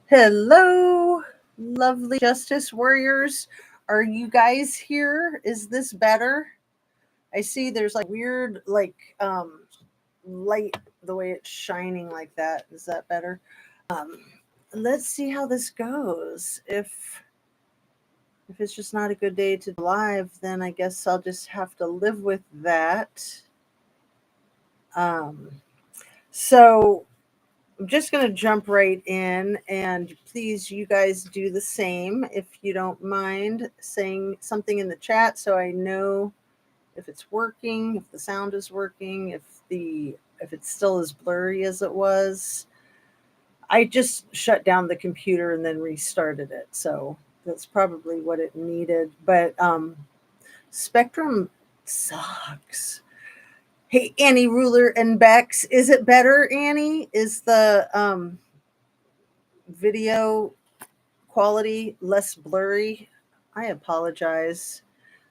Hello, lovely justice warriors. Are you guys here? Is this better? I see there's like weird light the way it's shining like that. Is that better? Um let's see how this goes. If it's just not a good day to live, then I guess I'll just have to live with that. Um so I'm just going to jump right in, and please, you guys do the same if you don't mind saying something in the chat so I know if it's working, if the sound is working, if it's still as blurry as it was. I just shut down the computer and then restarted it, so that's probably what it needed. But Spectrum sucks. Hey, Annie Ruler and Bex, is it better, Annie? Is the video quality less blurry? I apologize.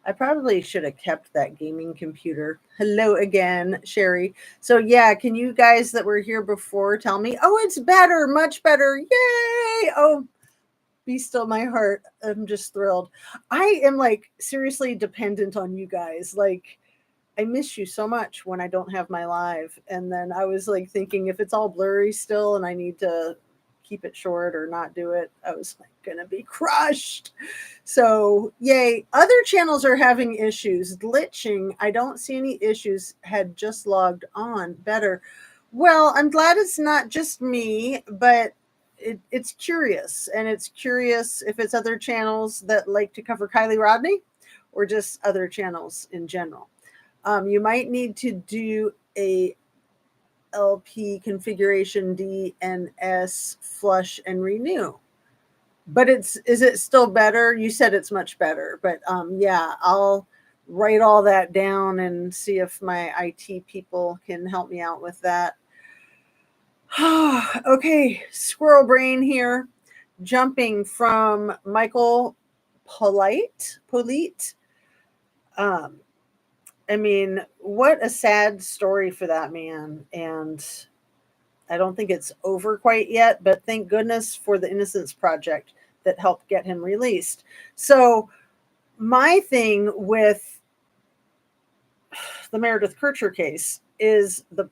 I probably should have kept that gaming computer. Hello again, Sherry. So yeah, can you guys that were here before tell me, oh, it's better, much better. Yay! Oh, be still my heart. I'm just thrilled. I am like seriously dependent on you guys. Like I miss you so much when I don't have my live. And then I was like thinking if it's all blurry still and I need to keep it short or not do it, I was like gonna be crushed. So yay. Other channels are having issues. Glitching. I don't see any issues. Had just logged on. Better. Well, I'm glad it's not just me, but it's curious. And it's curious if it's other channels that like to cover Kylie Rodney or just other channels in general. You might need to do a LP configuration DNS flush and renew. But is it still better? You said it's much better, but yeah, I'll write all that down and see if my IT people can help me out with that. Okay, squirrel brain here, jumping from Michael Polite. I mean, what a sad story for that man. And I don't think it's over quite yet, but thank goodness for the Innocence Project that helped get him released. So, my thing with the Meredith Kircher case is the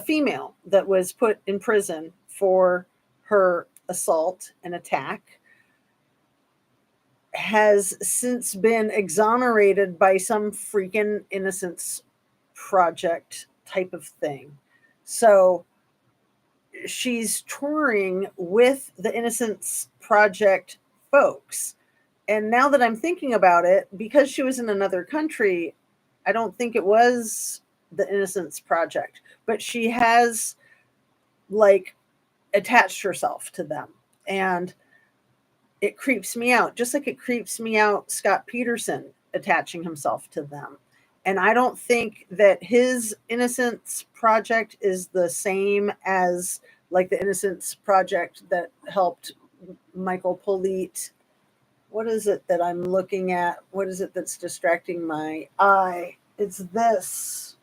female that was put in prison for her assault and attack has since been exonerated by some freaking Innocence Project type of thing. So she's touring with the Innocence Project folks. And now that I'm thinking about it, because she was in another country, I don't think it was the Innocence Project, but she has like attached herself to them. And it creeps me out, just like it creeps me out Scott Peterson attaching himself to them. And I don't think that his Innocence Project is the same as like the Innocence Project that helped Michael Polite. What is it that I'm looking at? What is it that's distracting my eye? It's this.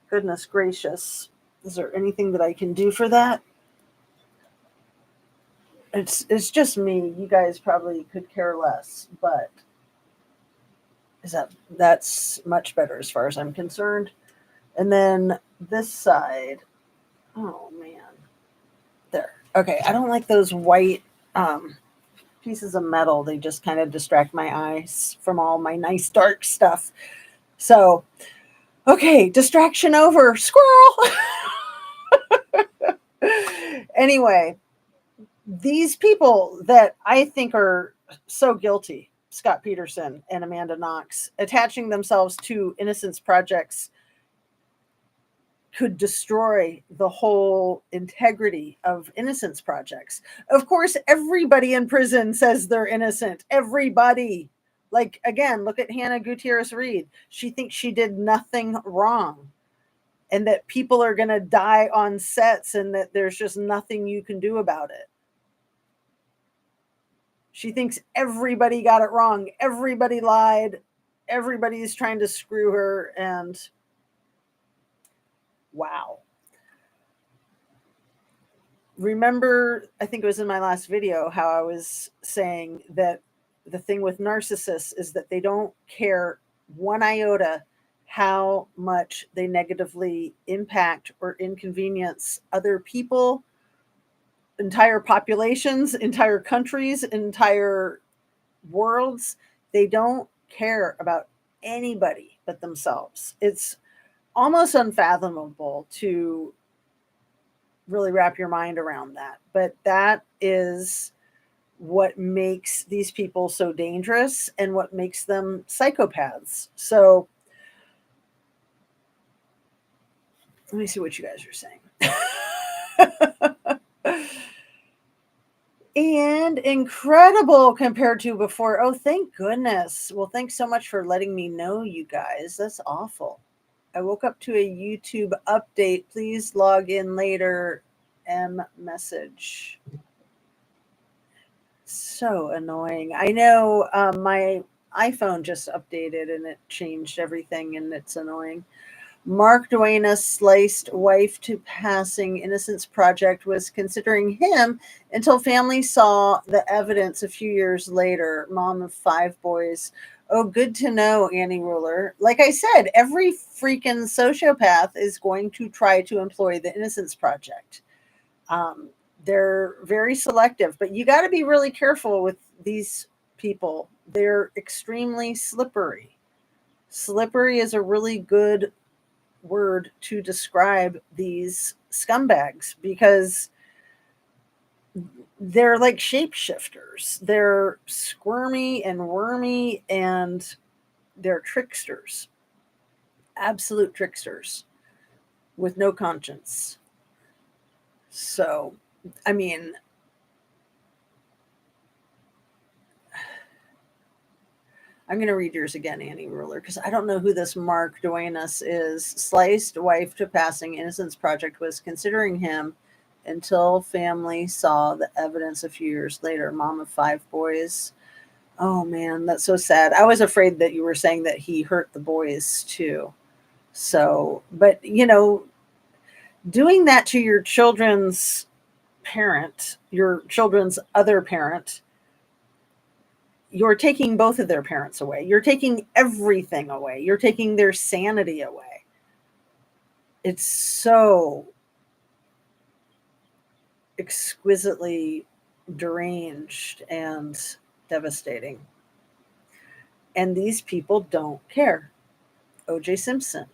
Goodness gracious. Is there anything that I can do for that? It's just me. You guys probably could care less, but that's much better as far as I'm concerned. And then this side, oh man, there. Okay, I don't like those white pieces of metal. They just kind of distract my eyes from all my nice dark stuff. So, okay, distraction over. Squirrel. Anyway, these people that I think are so guilty, Scott Peterson and Amanda Knox, attaching themselves to Innocence Projects could destroy the whole integrity of Innocence Projects. Of course, everybody in prison says they're innocent. Everybody. Like, again, look at Hannah Gutierrez Reed. She thinks she did nothing wrong and that people are going to die on sets and that there's just nothing you can do about it. She thinks everybody got it wrong. Everybody lied. Everybody's trying to screw her. And wow. remember, I think it was in my last video, how I was saying that the thing with narcissists is that they don't care one iota how much they negatively impact or inconvenience other people, entire populations, entire countries, entire worlds. They don't care about anybody but themselves. It's almost unfathomable to really wrap your mind around that. But that is what makes these people so dangerous and what makes them psychopaths. So let me see what you guys are saying. And incredible compared to before. Oh, thank goodness. Well, thanks so much for letting me know, you guys. That's awful. I woke up to a YouTube update. Please log in later. M message. So annoying. I know my iPhone just updated and it changed everything, and it's annoying. Mark Duenas sliced wife to passing. Innocence Project was considering him until family saw the evidence a few years later. Mom of 5 boys. Oh, good to know, Annie Ruler. Like I said, every freaking sociopath is going to try to employ the Innocence Project. They're very selective, but you got to be really careful with these people. They're extremely slippery. Slippery is a really good word to describe these scumbags because they're like shapeshifters. They're squirmy and wormy, and they're tricksters, absolute tricksters with no conscience. So, I mean, I'm going to read yours again, Annie Ruler, because I don't know who this Mark Duenas is. Sliced wife to passing. Innocence Project was considering him until family saw the evidence a few years later. Mom of 5 boys. Oh, man, that's so sad. I was afraid that you were saying that he hurt the boys, too. So, but, doing that to your children's parent, your children's other parent, you're taking both of their parents away. You're taking everything away. You're taking their sanity away. It's so exquisitely deranged and devastating. And these people don't care. O.J. Simpson.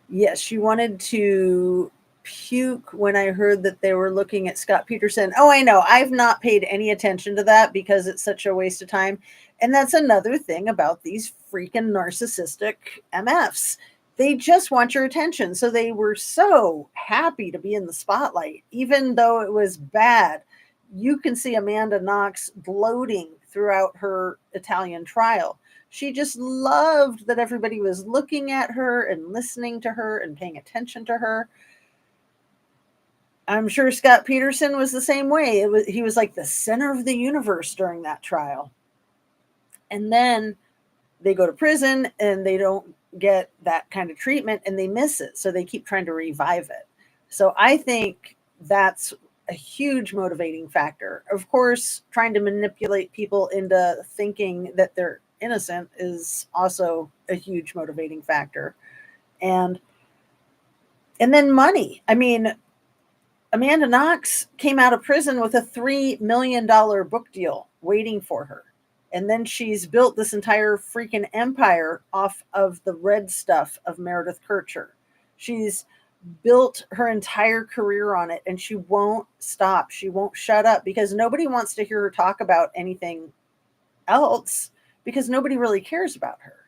Yes, she wanted to puke when I heard that they were looking at Scott Peterson. Oh, I know. I've not paid any attention to that because it's such a waste of time. And that's another thing about these freaking narcissistic MFs. They just want your attention. So they were so happy to be in the spotlight, even though it was bad. You can see Amanda Knox gloating throughout her Italian trial. She just loved that everybody was looking at her and listening to her and paying attention to her. I'm sure Scott Peterson was the same way. He was like the center of the universe during that trial. And then they go to prison and they don't get that kind of treatment and they miss it. So they keep trying to revive it. So I think that's a huge motivating factor. Of course, trying to manipulate people into thinking that they're innocent is also a huge motivating factor. And then money. I mean, Amanda Knox came out of prison with a $3 million book deal waiting for her. And then she's built this entire freaking empire off of the red stuff of Meredith Kercher. She's built her entire career on it, and she won't stop. She won't shut up because nobody wants to hear her talk about anything else because nobody really cares about her.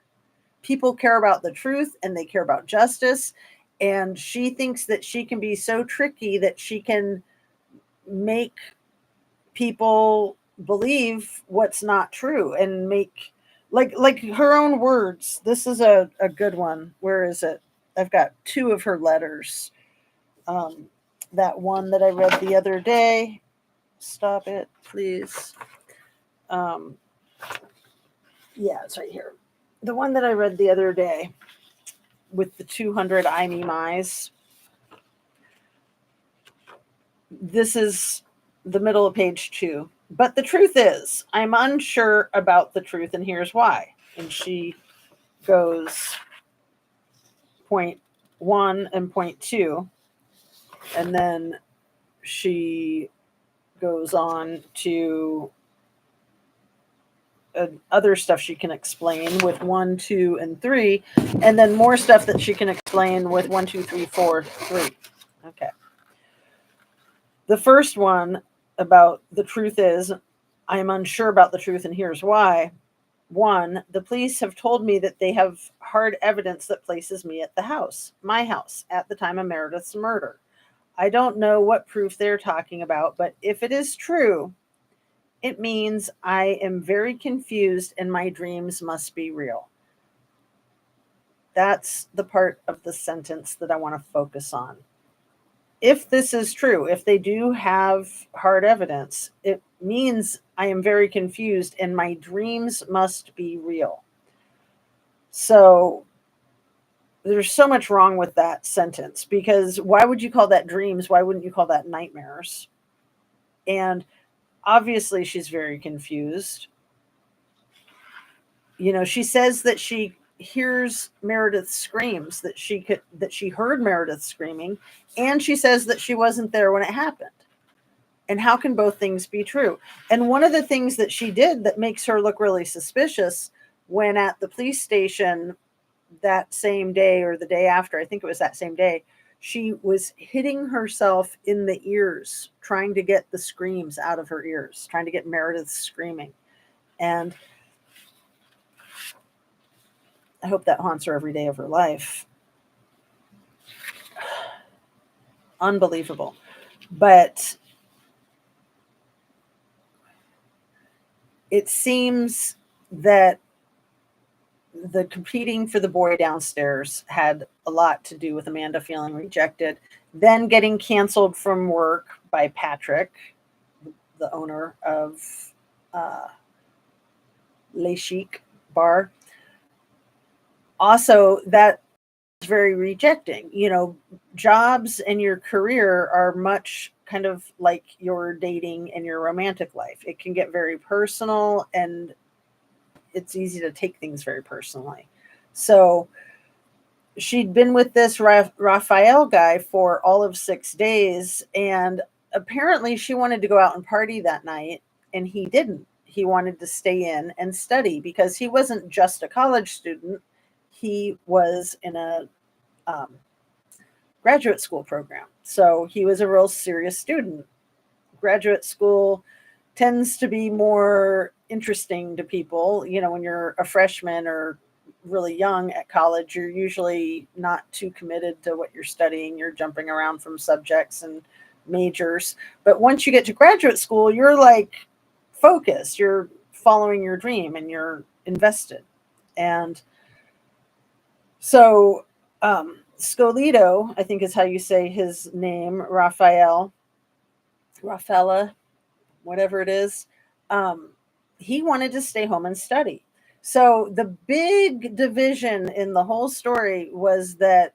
People care about the truth and they care about justice. And she thinks that she can be so tricky that she can make people believe what's not true and make like her own words. This is a good one. Where is it? I've got 2 of her letters. That one that I read the other day. Stop it, please. Yeah, it's right here. The one that I read the other day with the 200 I me my's. this is the middle of page 2. But the truth is, I'm unsure about the truth, and here's why. And she goes point 1 and point 2, and then she goes on to other stuff she can explain with 1, 2, and 3, and then more stuff that she can explain with 1, 2, 3, 4, 3. Okay. The first one about the truth is, I am unsure about the truth, and here's why. 1, the police have told me that they have hard evidence that places me at the house, my house, at the time of Meredith's murder. I don't know what proof they're talking about, but if it is true, it means I am very confused and my dreams must be real. That's the part of the sentence that I want to focus on. If this is true, if they do have hard evidence, it means I am very confused and my dreams must be real. So there's so much wrong with that sentence, because why would you call that dreams? Why wouldn't you call that nightmares? And obviously she's very confused. You know, she says that she hears Meredith screams, that she heard Meredith screaming, and she says that she wasn't there when it happened. And how can both things be true? And one of the things that she did that makes her look really suspicious, when at the police station that same day or the day after, I think it was that same day, she was hitting herself in the ears, trying to get the screams out of her ears, trying to get Meredith screaming. And I hope that haunts her every day of her life. Unbelievable. But it seems that the competing for the boy downstairs had a lot to do with Amanda feeling rejected, then getting canceled from work by Patrick, the owner of Le Chic bar. Also, that is very rejecting. You know, jobs and your career are much kind of like your dating and your romantic life. It can get very personal, and it's easy to take things very personally. So she'd been with this Raphael guy for all of 6 days, and apparently she wanted to go out and party that night, and he didn't. He wanted to stay in and study, because he wasn't just a college student. He was in a graduate school program. So he was a real serious student. Graduate school tends to be more interesting to people. You know, when you're a freshman or really young at college, you're usually not too committed to what you're studying. You're jumping around from subjects and majors. But once you get to graduate school, you're like focused. You're following your dream and you're invested. And so Scolito, I think is how you say his name, Rafaela, whatever it is, he wanted to stay home and study. So the big division in the whole story was that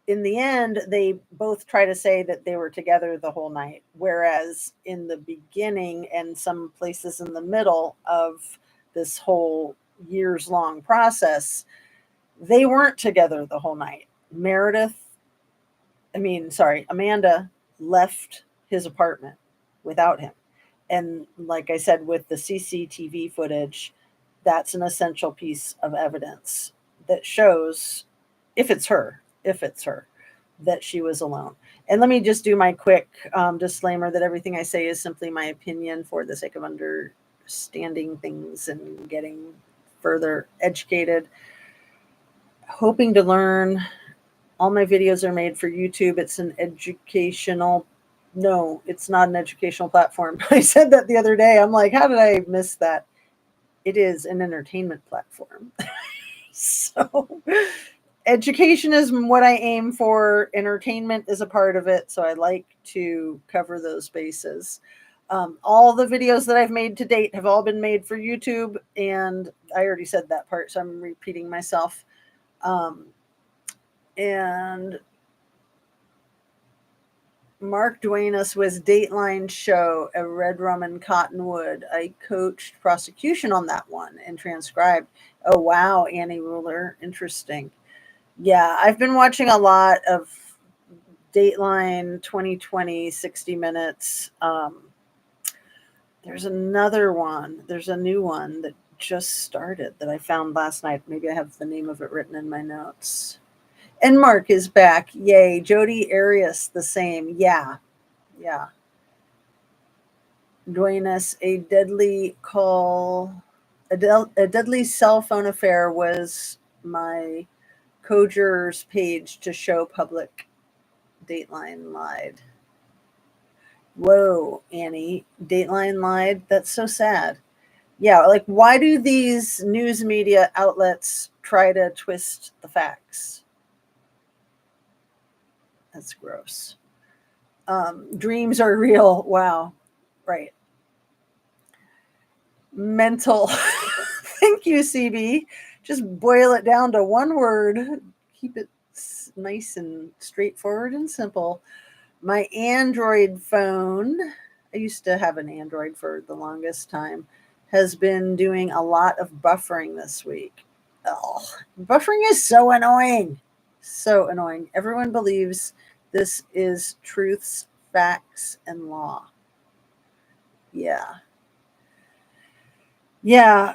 in the end, they both try to say that they were together the whole night, whereas in the beginning and some places in the middle of this whole years-long process, they weren't together the whole night. Amanda left his apartment without him. And like I said, with the CCTV footage, that's an essential piece of evidence that shows, if it's her, that she was alone. And let me just do my quick disclaimer that everything I say is simply my opinion for the sake of understanding things and getting further educated. Hoping to learn. All my videos are made for YouTube. It's an educational, no, it's not an educational platform. I said that the other day. I'm like, how did I miss that? It is an entertainment platform. So education is what I aim for. Entertainment is a part of it. So I like to cover those bases. All the videos that I've made to date have all been made for YouTube. And I already said that part, so I'm repeating myself. And Mark Duenas was Dateline show, a Red Rum and Cottonwood. I coached prosecution on that one and transcribed. Oh, wow, Annie Ruler. Interesting. Yeah, I've been watching a lot of Dateline 2020, 60 Minutes. There's another one. There's a new one that just started that I found last night. Maybe I have the name of it written in my notes. And Mark is back. Yay. Jody Arias, the same. Yeah. Yeah. Duenas, a deadly call, a deadly cell phone affair was my co-juror's page to show public Dateline lied. Whoa, Annie, Dateline lied? That's so sad. Yeah, like why do these news media outlets try to twist the facts? That's gross. Dreams are real. Wow. Right. Mental. Thank you, CB. Just boil it down to one word. Keep it nice and straightforward and simple. My Android phone, I used to have an Android for the longest time, has been doing a lot of buffering this week. Oh, buffering is so annoying. So annoying. Everyone believes this is truths, facts, and law. Yeah. Yeah.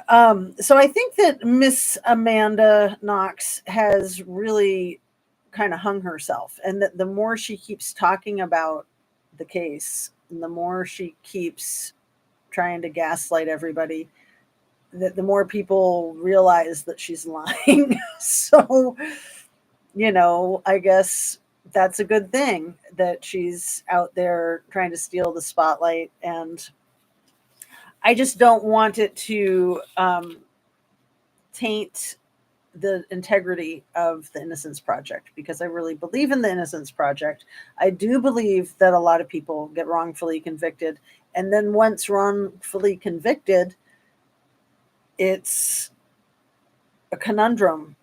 So I think that Miss Amanda Knox has really kind of hung herself, and that the more she keeps talking about the case, and the more she keeps trying to gaslight everybody, that the more people realize that she's lying. So, I guess that's a good thing that she's out there trying to steal the spotlight. And I just don't want it to taint the integrity of the Innocence Project, because I really believe in the Innocence Project. I do believe that a lot of people get wrongfully convicted. And then once wrongfully convicted, it's a conundrum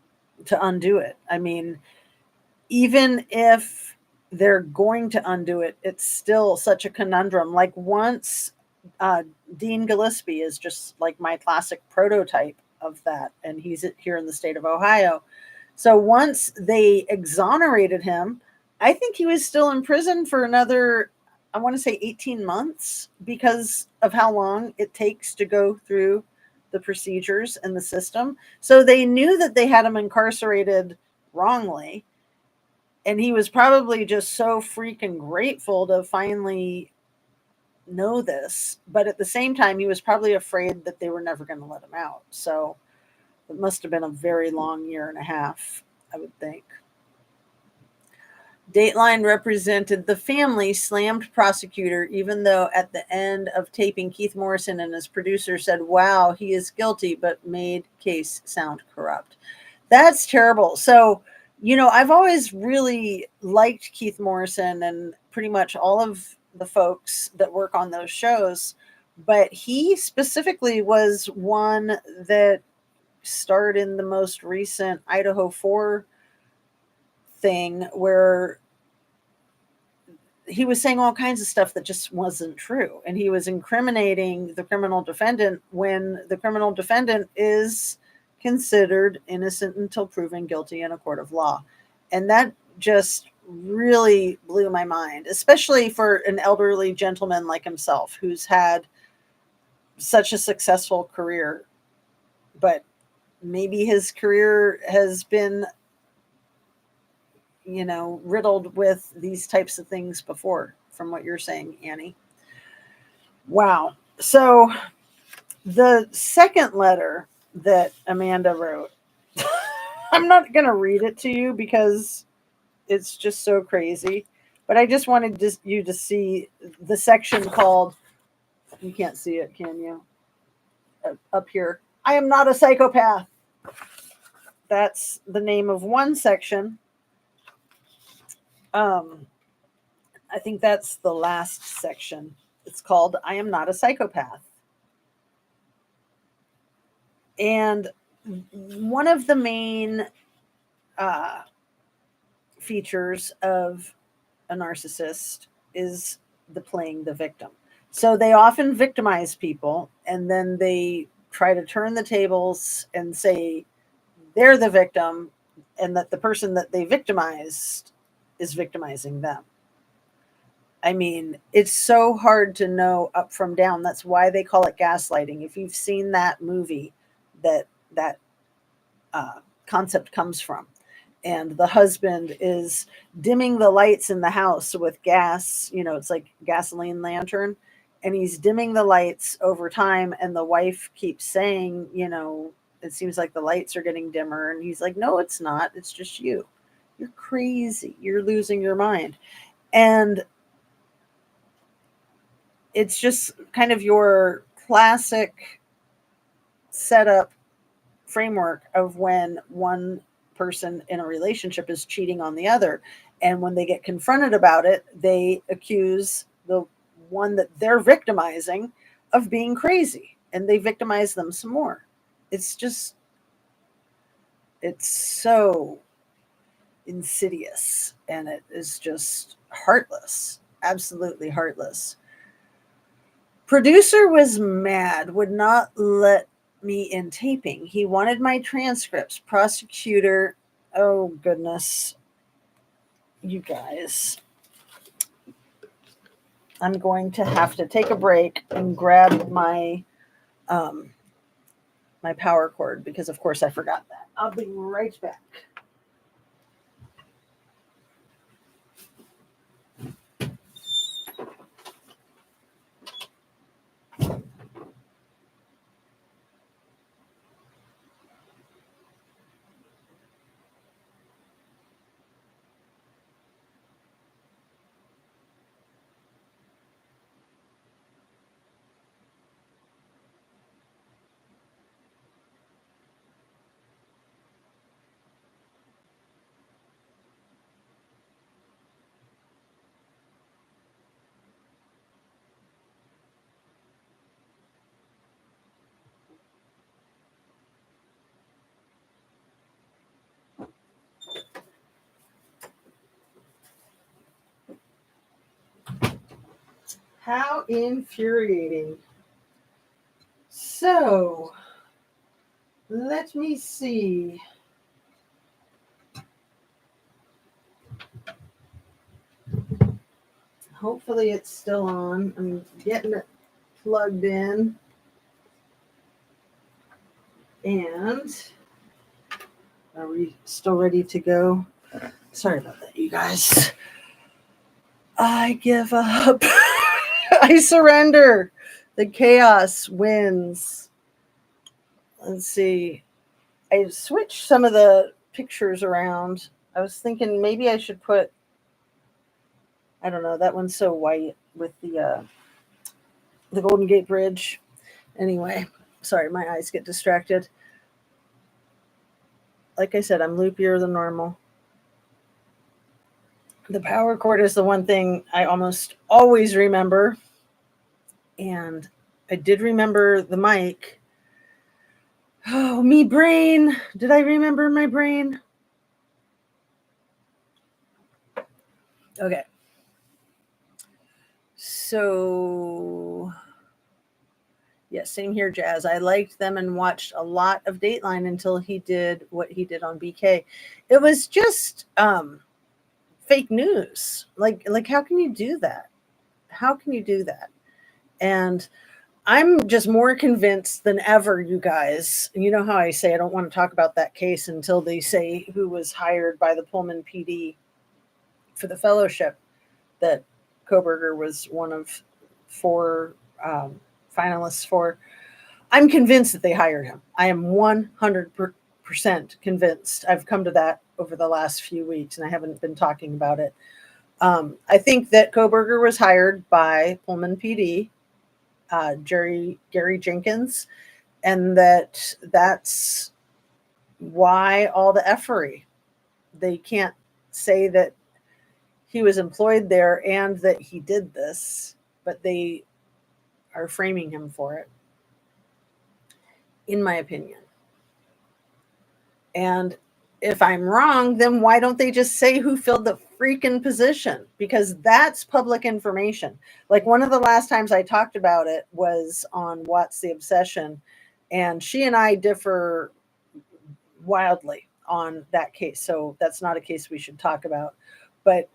to undo it. I mean, even if they're going to undo it, it's still such a conundrum. Like once uh, Dean Gillespie is just like my classic prototype of that, and he's here in the state of Ohio. So once they exonerated him, I think he was still in prison for another, I want to say 18 months, because of how long it takes to go through the procedures and the system. So they knew that they had him incarcerated wrongly, and he was probably just so freaking grateful to finally know this. But at the same time, he was probably afraid that they were never going to let him out. So it must have been a very long year and a half, I would think. Dateline represented the family slammed prosecutor, even though at the end of taping, Keith Morrison and his producer said, wow, he is guilty, but made case sound corrupt. That's terrible. So, I've always really liked Keith Morrison and pretty much all of the folks that work on those shows. But he specifically was one that starred in the most recent Idaho 4 thing, where he was saying all kinds of stuff that just wasn't true. And he was incriminating the criminal defendant when the criminal defendant is considered innocent until proven guilty in a court of law. And that just really blew my mind, especially for an elderly gentleman like himself who's had such a successful career. But maybe his career has been, riddled with these types of things before, from what you're saying, Annie. Wow. So the second letter that Amanda wrote, I'm not going to read it to you because it's just so crazy, but I just wanted you to see the section called, you can't see it, can you? Up here. I am not a psychopath. That's the name of one section. I think that's the last section. It's called I Am Not a Psychopath. And one of the main features of a narcissist is the playing the victim. So they often victimize people, and then they try to turn the tables and say they're the victim and that the person that they victimized is victimizing them. I mean, it's so hard to know up from down. That's why they call it gaslighting. If you've seen that movie, that concept comes from. And the husband is dimming the lights in the house with gas, it's like gasoline lantern. And he's dimming the lights over time. And the wife keeps saying, it seems like the lights are getting dimmer. And he's like, no, it's not. It's just you. You're crazy. You're losing your mind. And it's just kind of your classic setup framework of when one person in a relationship is cheating on the other. And when they get confronted about it, they accuse the one that they're victimizing of being crazy, and they victimize them some more. It's so insidious, and it is just heartless, absolutely heartless. Producer was mad, would not let me in taping. He wanted my transcripts. Prosecutor, oh goodness, you guys. I'm going to have to take a break and grab my my power cord because, of course, I forgot that. I'll be right back. How infuriating. So, let me see. Hopefully it's still on. I'm getting it plugged in. And are we still ready to go? Sorry about that, you guys. I give up. I surrender. The chaos wins. Let's see. I switched some of the pictures around. I was thinking maybe I should put, I don't know, that one's so white with the Golden Gate Bridge. Anyway, sorry, my eyes get distracted. Like I said, I'm loopier than normal. The power cord is the one thing I almost always remember. And I did remember the mic. Oh, me brain. Did I remember my brain? Okay. So, yes, same here, Jazz. I liked them and watched a lot of Dateline until he did what he did on BK. It was just fake news. Like how can you do that? How can you do that? And I'm just more convinced than ever, you guys. You know how I say I don't want to talk about that case until they say who was hired by the Pullman PD for the fellowship, that Koberger was one of 4 finalists for. I'm convinced that they hired him. I am 100% convinced. I've come to that over the last few weeks, and I haven't been talking about it. I think that Koberger was hired by Pullman PD, Gary Jenkins, and that's why all the effery. They can't say that he was employed there and that he did this, but they are framing him for it, in my opinion. And if I'm wrong, then why don't they just say who filled the freaking position? Because that's public information. Like one of the last times I talked about it was on What's the Obsession, and she and I differ wildly on that case. So that's not a case we should talk about. But,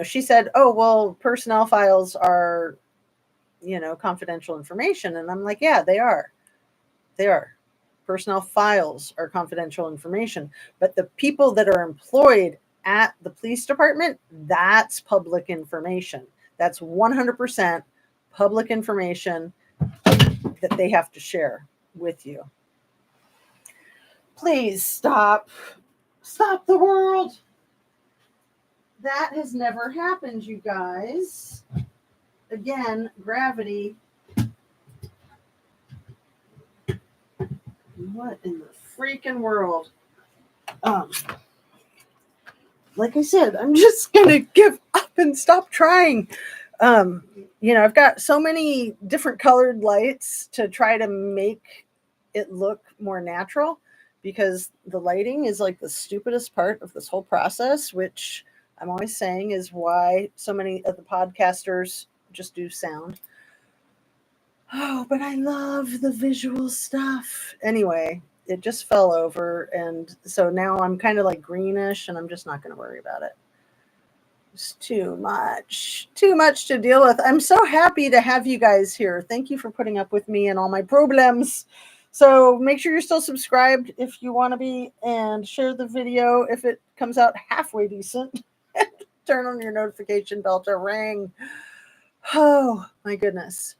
she said, oh, well, personnel files are, confidential information. And I'm like, yeah, they are. They are. Personnel files are confidential information. But the people that are employed at the police department, that's public information. That's 100% public information that they have to share with you. Please stop. Stop the world. That has never happened, you guys. Again, gravity. What in the freaking world? Like I said, I'm just going to give up and stop trying. I've got so many different colored lights to try to make it look more natural, because the lighting is like the stupidest part of this whole process, which I'm always saying is why so many of the podcasters just do sound. Oh, but I love the visual stuff. Anyway, it just fell over. And so now I'm kind of like greenish, and I'm just not going to worry about it. It's too much to deal with. I'm so happy to have you guys here. Thank you for putting up with me and all my problems. So make sure you're still subscribed if you want to be, and share the video if it comes out halfway decent. Turn on your notification bell to ring. Oh my goodness.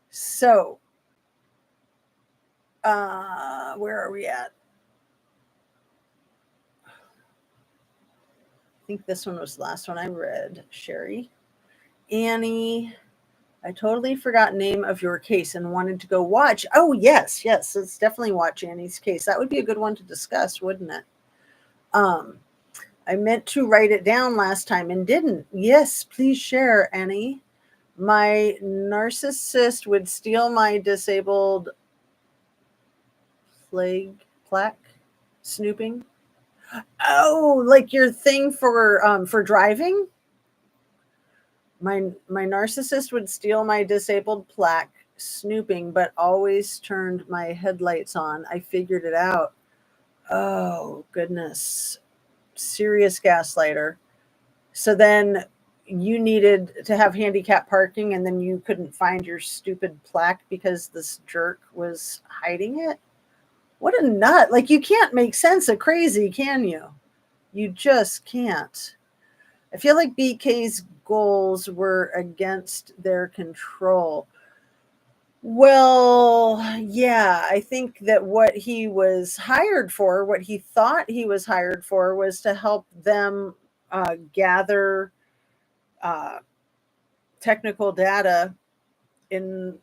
So, where are we at? I think this one was the last one I read, Sherry. Annie, I totally forgot name of your case and wanted to go watch. Oh, yes. Let's definitely watch Annie's case. That would be a good one to discuss, wouldn't it? I meant to write it down last time and didn't. Yes, please share, Annie. My narcissist would steal my disabled plaque snooping. Oh, like your thing for driving? My narcissist would steal my disabled plaque snooping, but always turned my headlights on. I figured it out. Oh, goodness. Serious gaslighter. So then you needed to have handicap parking, and then you couldn't find your stupid plaque because this jerk was hiding it? What a nut. Like, you can't make sense of crazy, can you? You just can't. I feel like BK's goals were against their control. Well, yeah, I think that what he was hired for, what he thought he was hired for, was to help them gather technical data in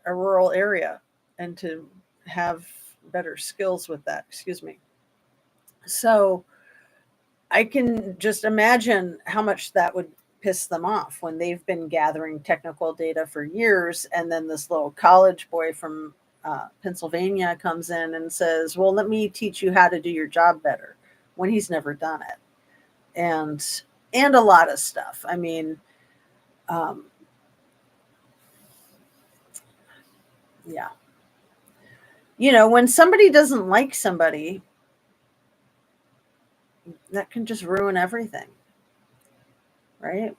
a rural area and to have better skills with that. Excuse me. So I can just imagine how much that would piss them off when they've been gathering technical data for years, and then this little college boy from Pennsylvania comes in and says, well, let me teach you how to do your job better, when he's never done it. And a lot of stuff. I mean, yeah. When somebody doesn't like somebody, that can just ruin everything, right?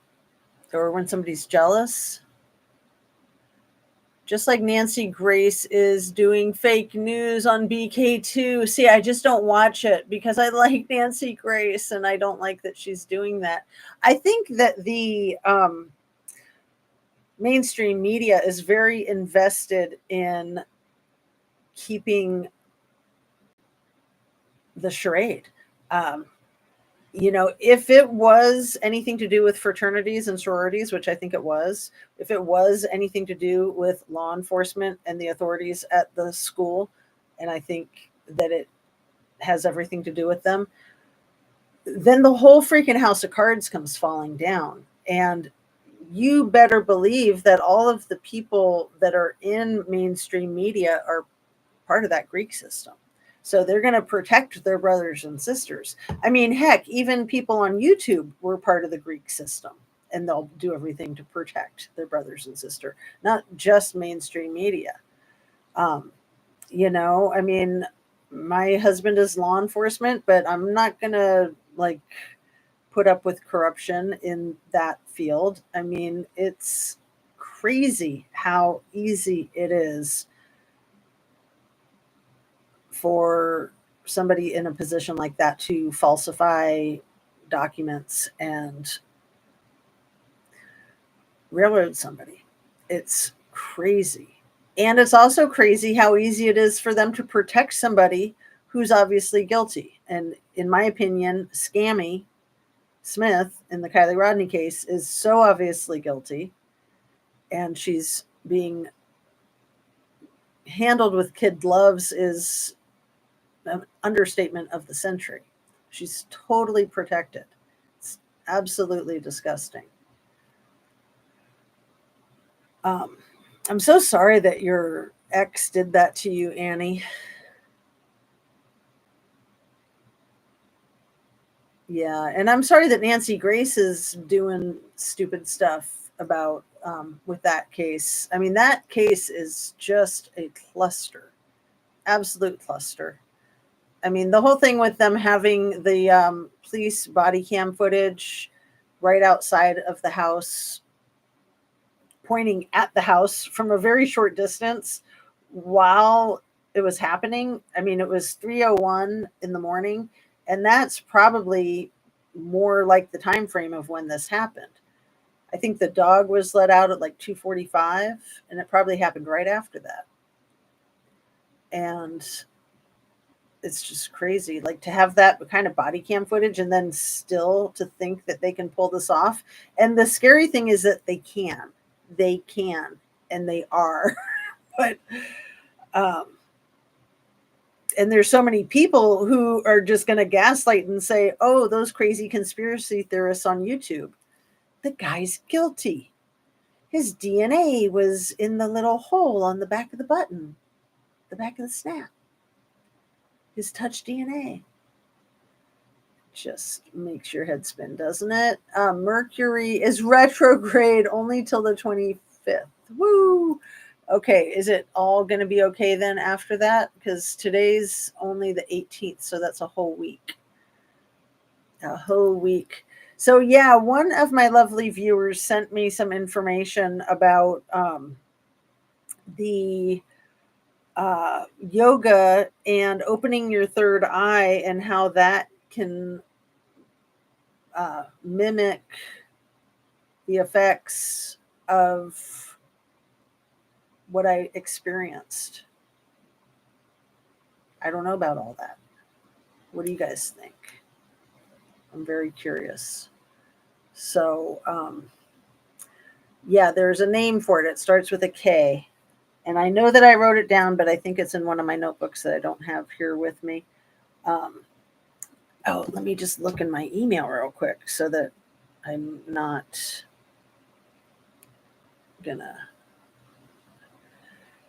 Or when somebody's jealous. Just like Nancy Grace is doing fake news on BK2. See, I just don't watch it because I like Nancy Grace, and I don't like that she's doing that. I think that the mainstream media is very invested in keeping the charade. If it was anything to do with fraternities and sororities, which I think it was, if it was anything to do with law enforcement and the authorities at the school, and I think that it has everything to do with them, then the whole freaking house of cards comes falling down. And you better believe that all of the people that are in mainstream media are part of that Greek system. So they're going to protect their brothers and sisters. I mean, heck, even people on YouTube were part of the Greek system, and they'll do everything to protect their brothers and sister, not just mainstream media. Um, I mean, my husband is law enforcement, but I'm not going to like put up with corruption in that field. I mean, it's crazy how easy it is for somebody in a position like that to falsify documents and railroad somebody. It's crazy. And it's also crazy how easy it is for them to protect somebody who's obviously guilty. And in my opinion, Scammy Smith in the Kylie Rodney case is so obviously guilty, and she's being handled with kid gloves is an understatement of the century. She's totally protected. It's absolutely disgusting. I'm so sorry that your ex did that to you, Annie. Yeah, and I'm sorry that Nancy Grace is doing stupid stuff about with that case. I mean, that case is just a cluster, absolute cluster. I mean, the whole thing with them having the police body cam footage right outside of the house, pointing at the house from a very short distance while it was happening. I mean, it was 3:01 in the morning, and that's probably more like the time frame of when this happened. I think the dog was let out at like 2:45, and it probably happened right after that. And it's just crazy, like, to have that kind of body cam footage and then still to think that they can pull this off. And the scary thing is that they can, and they are. But um and there's so many people who are just going to gaslight and say, oh, those crazy conspiracy theorists on YouTube. The guy's guilty. His DNA was in the little hole on the back of the button, the back of the snap. His touch DNA. Just makes your head spin, doesn't it? Mercury is retrograde only till the 25th. Woo! Okay, is it all going to be okay then after that? Because today's only the 18th, so that's a whole week. A whole week. So yeah, one of my lovely viewers sent me some information about the yoga and opening your third eye and how that can mimic the effects of what I experienced. I don't know about all that. What do you guys think? I'm very curious. So, yeah, there's a name for it. It starts with a K. And I know that I wrote it down, but I think it's in one of my notebooks that I don't have here with me. Let me just look in my email real quick so that I'm not gonna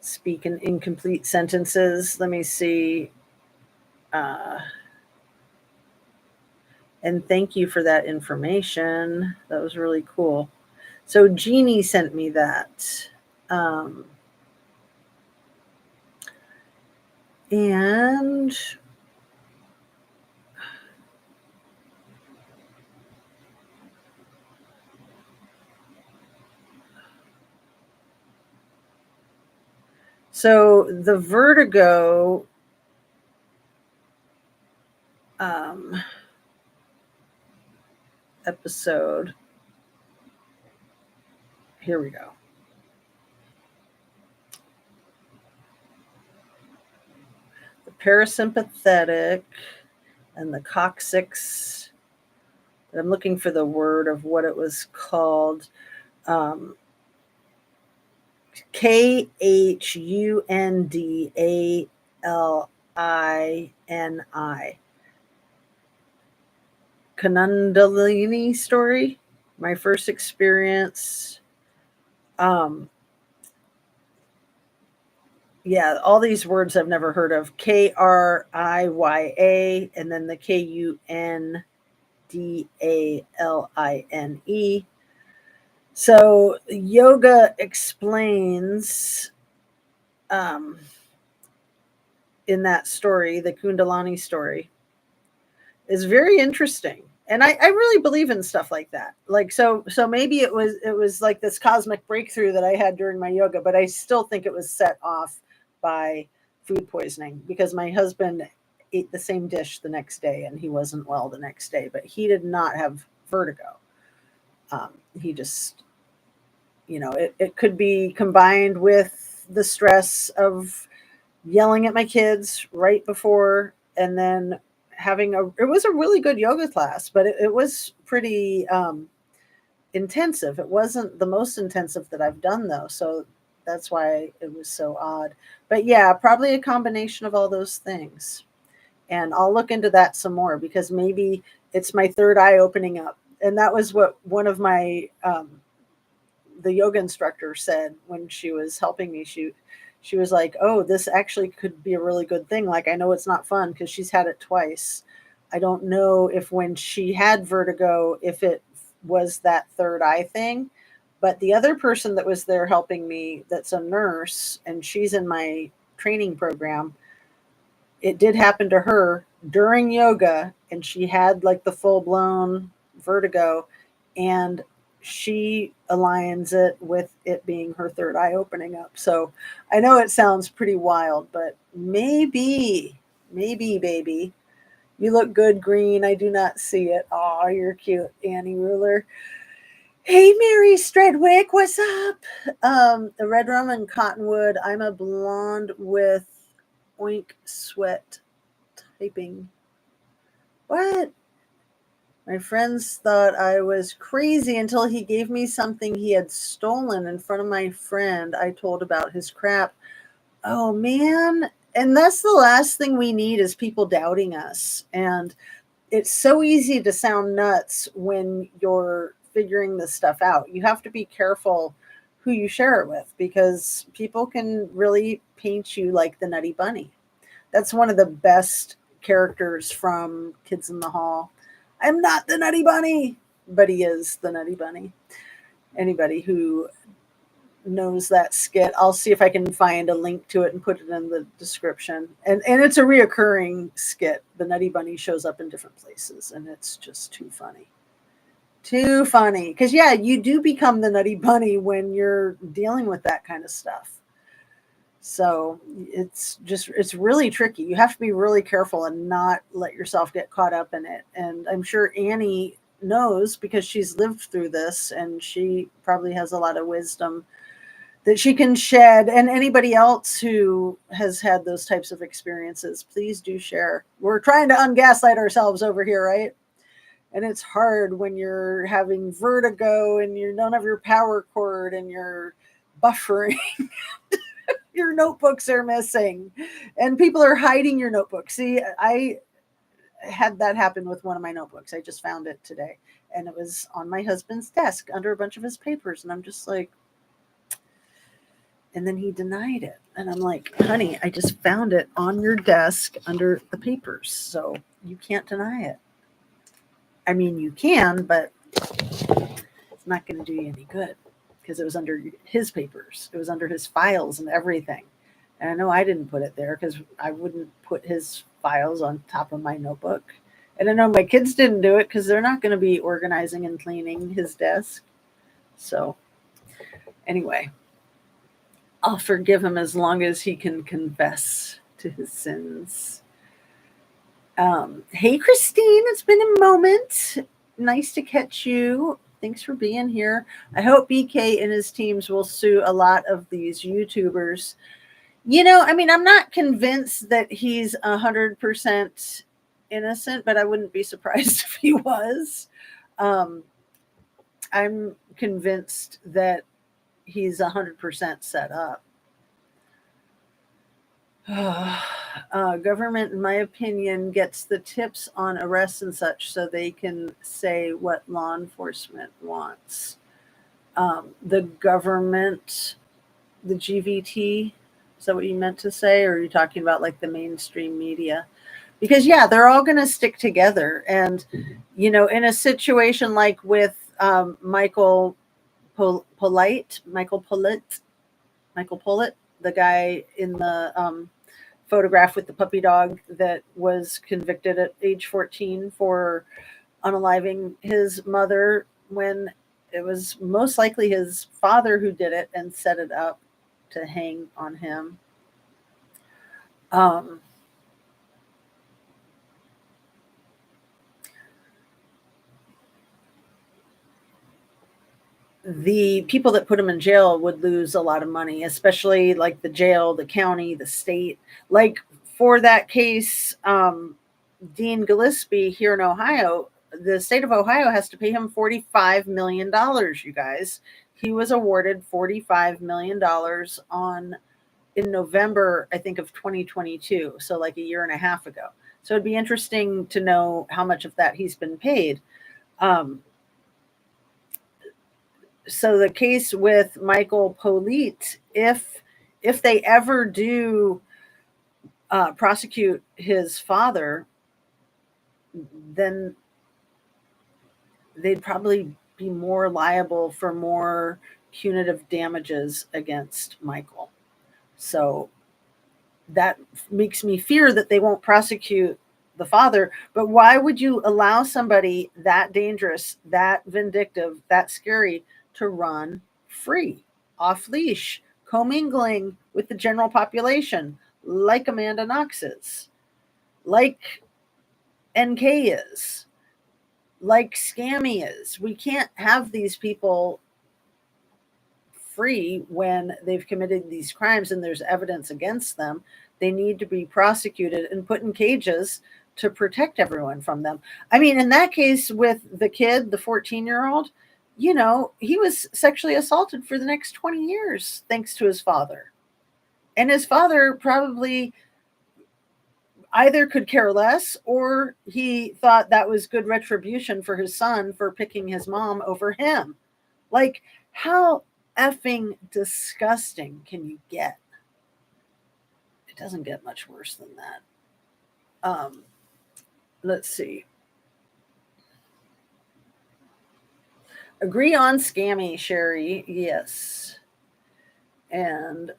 speak in incomplete sentences. Let me see. And thank you for that information. That was really cool. So Jeannie sent me that. And so the vertigo episode, here we go. The parasympathetic and the coccyx. I'm looking for the word of what it was called. Khundalini. Kundalini story. My first experience. Yeah, all these words I've never heard of. KRIYA, and then the KUNDALINE. So yoga explains, um, in that story, the Kundalini story, is very interesting. And I really believe in stuff like that. Like, so maybe it was like this cosmic breakthrough that I had during my yoga, but I still think it was set off by food poisoning, because my husband ate the same dish the next day and he wasn't well the next day, but he did not have vertigo. He just, it could be combined with the stress of yelling at my kids right before, and then it was a really good yoga class, but it was pretty intensive. It wasn't the most intensive that I've done, though, so that's why it was so odd. But yeah, probably a combination of all those things. And I'll look into that some more, because maybe it's my third eye opening up. And that was what one of my the yoga instructor said when she was helping me. She was like, "Oh, this actually could be a really good thing. Like, I know it's not fun because she's had it twice. I don't know if when she had vertigo, if it was that third eye thing, but the other person that was there helping me, that's a nurse, and she's in my training program, it did happen to her during yoga, and she had like the full blown vertigo, and she aligns it with it being her third eye opening up. So I know it sounds pretty wild, but maybe, baby. You look good, Green. I do not see it. Oh, you're cute, Annie Ruler. Hey, Mary Stredwick, what's up? The Red Rum and Cottonwood. I'm a blonde with oink sweat typing. What? My friends thought I was crazy until he gave me something he had stolen in front of my friend I told about his crap. Oh, man. And that's the last thing we need, is people doubting us. And it's so easy to sound nuts when you're figuring this stuff out. You have to be careful who you share it with, because people can really paint you like the Nutty Bunny. That's one of the best characters from Kids in the Hall. I'm not the Nutty Bunny, but he is the Nutty Bunny. Anybody who knows that skit, I'll see if I can find a link to it and put it in the description. And it's a reoccurring skit. The Nutty Bunny shows up in different places, and it's just too funny. Too funny. Because, yeah, you do become the Nutty Bunny when you're dealing with that kind of stuff. So it's really tricky. You have to be really careful and not let yourself get caught up in it. And I'm sure Annie knows, because she's lived through this, and she probably has a lot of wisdom that she can shed. And anybody else who has had those types of experiences, please do share. We're trying to ungaslight ourselves over here, right? And it's hard when you're having vertigo and you don't have your power cord and you're buffering. Your notebooks are missing and people are hiding your notebook. See, I had that happen with one of my notebooks. I just found it today, and it was on my husband's desk under a bunch of his papers. And I'm just like, and then he denied it. And I'm like, honey, I just found it on your desk under the papers. So you can't deny it. I mean, you can, but it's not going to do you any good, because it was under his papers. It was under his files and everything. And I know I didn't put it there, because I wouldn't put his files on top of my notebook. And I know my kids didn't do it, because they're not going to be organizing and cleaning his desk. So, anyway, I'll forgive him as long as he can confess to his sins. Hey, Christine, it's been a moment. Nice to catch you. Thanks for being here. I hope BK and his teams will sue a lot of these YouTubers. I mean, I'm not convinced that he's 100% innocent, but I wouldn't be surprised if he was. I'm convinced that he's 100% set up. Government, in my opinion, gets the tips on arrests and such so they can say what law enforcement wants. The government, the GVT, Is that what you meant to say? Or are you talking about like the mainstream media? Because yeah, they're all going to stick together. And, you know, in a situation like with Michael Pollitt, the guy in the photograph with the puppy dog that was convicted at age 14 for unaliving his mother when it was most likely his father who did it and set it up to hang on him. The people that put him in jail would lose a lot of money, especially like the jail, the county, the state. Like for that case, Dean Gillespie here in Ohio, the state of Ohio has to pay him $45 million, you guys. He was awarded $45 million in November, I think, of 2022. So like a year and a half ago. So it'd be interesting to know how much of that he's been paid. So the case with Michael Pollitt, if they ever do prosecute his father, then they'd probably be more liable for more punitive damages against Michael. So that makes me fear that they won't prosecute the father. But why would you allow somebody that dangerous, that vindictive, that scary to run free, off leash, commingling with the general population, like Amanda Knox is, like NK is, like Scammy is? We can't have these people free when they've committed these crimes and there's evidence against them. They need to be prosecuted and put in cages to protect everyone from them. I mean, in that case with the kid, the 14-year-old, you know, he was sexually assaulted for the next 20 years thanks to his father. And his father probably either could care less or he thought that was good retribution for his son for picking his mom over him. Like, how effing disgusting can you get? It doesn't get much worse than that. Let's see. Agree on Scammy, Sherry. Yes. And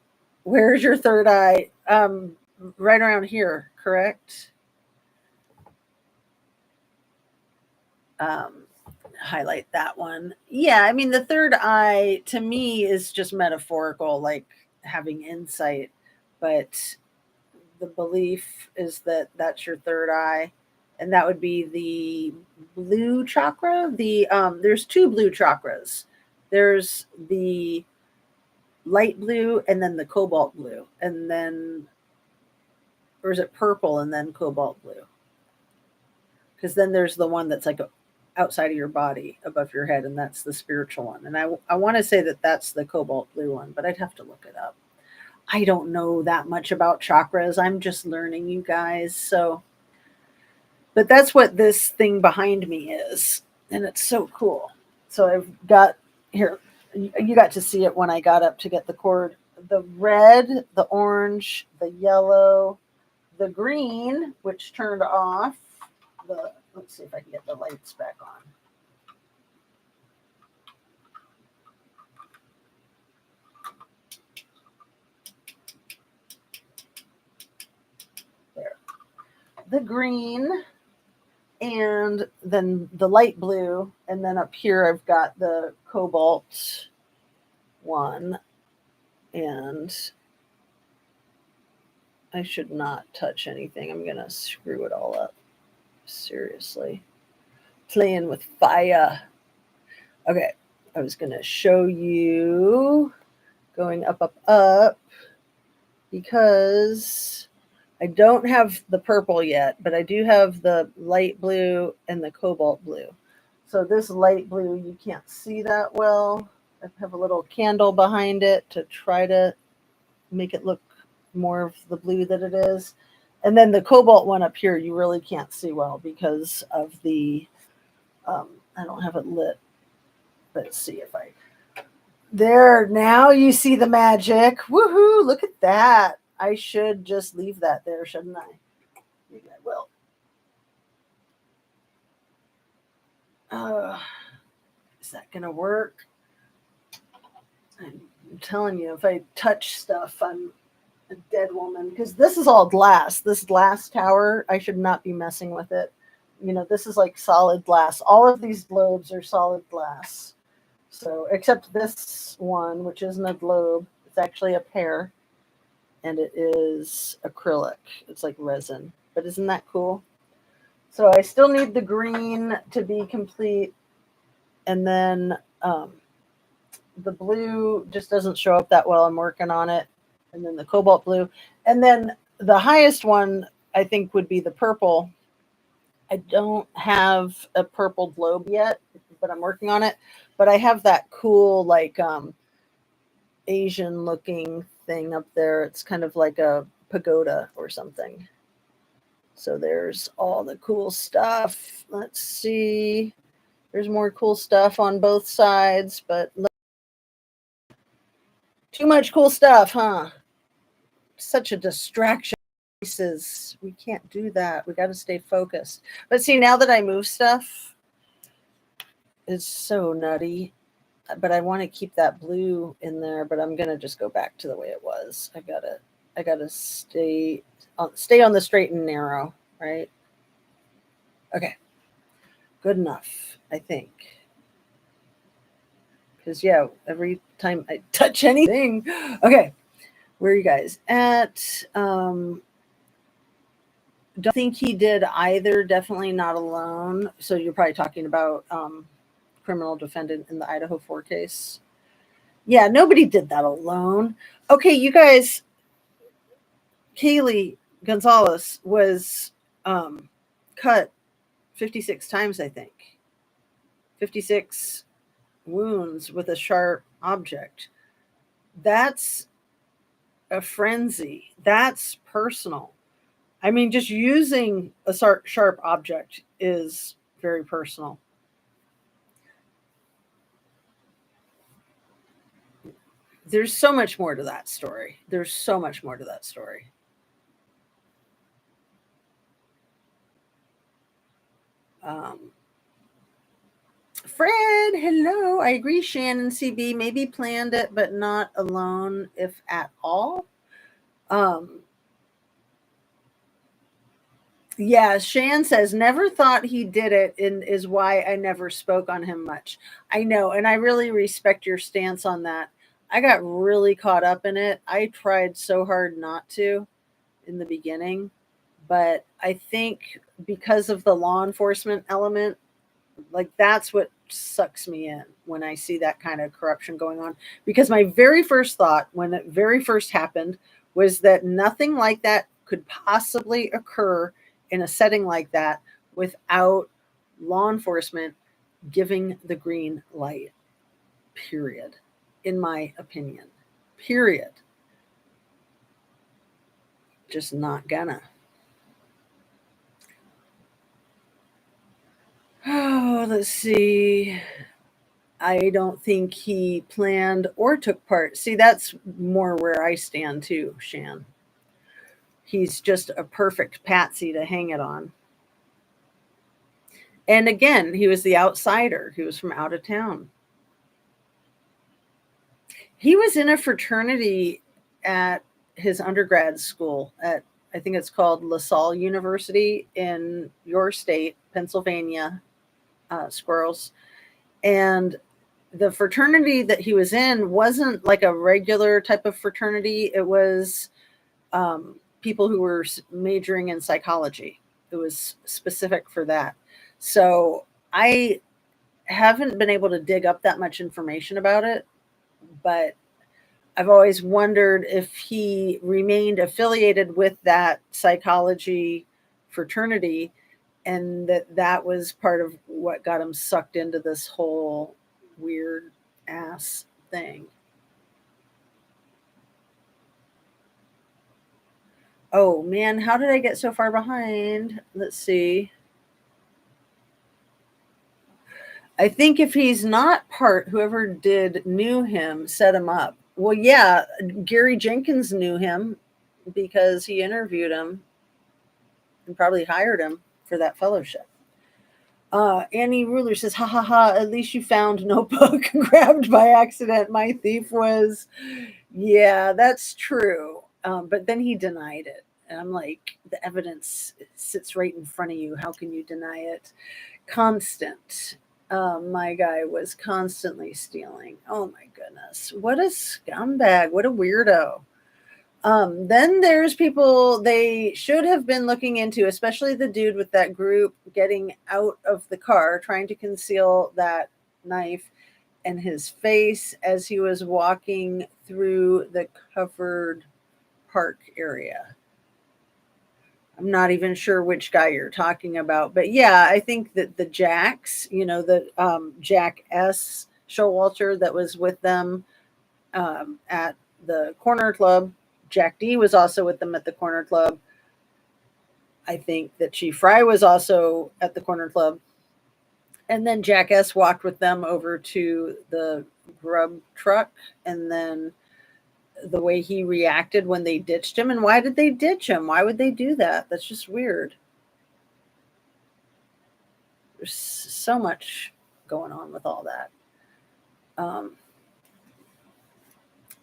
where's your third eye? Right around here, correct? Highlight that one. Yeah, I mean, the third eye to me is just metaphorical, like having insight, but the belief is that that's your third eye, and that would be the blue chakra. There's two blue chakras. There's the light blue and then the cobalt blue, and then, or is it purple and then cobalt blue? Because then there's the one that's like outside of your body above your head, and that's the spiritual one. And I want to say that that's the cobalt blue one, but I'd have to look it up. I don't know that much about chakras. I'm just learning, you guys. So, but that's what this thing behind me is, and it's so cool. So I've got here, you got to see it when I got up to get the cord. The red, the orange, the yellow, the green, which turned off. Let's see if I can get the lights back on. There. The green, and then the light blue, and then up here I've got the cobalt one, and I should not touch anything. I'm gonna screw it all up. Seriously. Playing with fire. Okay, I was gonna show you going up, because I don't have the purple yet, but I do have the light blue and the cobalt blue. So this light blue, you can't see that well. I have a little candle behind it to try to make it look more of the blue that it is. And then the cobalt one up here, you really can't see well because of the, I don't have it lit. Let's see if I There, now you see the magic. Woohoo, look at that. I should just leave that there, shouldn't I? Maybe I will. Is that going to work? I'm telling you, if I touch stuff, I'm a dead woman. Because this is all glass. This glass tower, I should not be messing with it. You know, this is like solid glass. All of these globes are solid glass. So, except this one, which isn't a globe, it's actually a pear, and it is acrylic. It's like resin. But isn't that cool? So I still need the green to be complete, and then the blue just doesn't show up that well. I'm working on it, and then the cobalt blue, and then the highest one I think would be the purple. I don't have a purple globe yet, but I'm working on it. But I have that cool like Asian looking thing up there. It's kind of like a pagoda or something. So there's all the cool stuff. Let's see. There's more cool stuff on both sides, but too much cool stuff, huh? Such a distraction. We can't do that. We got to stay focused. But see, now that I move stuff, it's so nutty. But I want to keep that blue in there, but I'm gonna just go back to the way it was. I gotta stay on the straight and narrow, right? Okay, good enough, I think. Because yeah, every time I touch anything, okay, where are you guys at? Don't think he did either. Definitely not alone. So you're probably talking about criminal defendant in the Idaho 4 case. Yeah, nobody did that alone. Okay, you guys, Kaylee Gonzalez was cut 56 times, I think. 56 wounds with a sharp object. That's a frenzy. That's personal. I mean, just using a sharp object is very personal. There's so much more to that story. There's so much more to that story. Fred, hello. I agree. Shannon CB maybe planned it, but not alone, if at all. Yeah, Shan says, never thought he did it, and is why I never spoke on him much. I know, and I really respect your stance on that. I got really caught up in it. I tried so hard not to in the beginning, but I think because of the law enforcement element, like that's what sucks me in when I see that kind of corruption going on. Because my very first thought when it very first happened was that nothing like that could possibly occur in a setting like that without law enforcement giving the green light. Period. In my opinion. Period. Just not gonna. Oh, let's see. I don't think he planned or took part. See, that's more where I stand too, Shan. He's just a perfect patsy to hang it on. And again, he was the outsider. He was from out of town. He was in a fraternity at his undergrad school at, I think it's called DeSales University in your state, Pennsylvania, Squirrels. And the fraternity that he was in wasn't like a regular type of fraternity. It was people who were majoring in psychology. It was specific for that. So I haven't been able to dig up that much information about it, but I've always wondered if he remained affiliated with that psychology fraternity and that was part of what got him sucked into this whole weird ass thing. Oh man, how did I get so far behind? Let's see. I think if he's not part, whoever knew him, set him up. Well, yeah, Gary Jenkins knew him because he interviewed him and probably hired him for that fellowship. Annie Ruler says, ha ha ha, at least you found notebook grabbed by accident. My thief was, yeah, that's true. But then he denied it. And I'm like, the evidence sits right in front of you. How can you deny it? Constant. My guy was constantly stealing. Oh my goodness. What a scumbag. What a weirdo. Then there's people they should have been looking into, especially the dude with that group getting out of the car, trying to conceal that knife and his face as he was walking through the covered park area. I'm not even sure which guy you're talking about, but yeah, I think that the Jacks, the Jack S. Showalter that was with them at the corner club. Jack D was also with them at the corner club. I think that Chief Fry was also at the corner club. And then Jack S walked with them over to the grub truck. And then the way he reacted when they ditched him. And why did they ditch him? Why would they do that? That's just weird. There's so much going on with all that.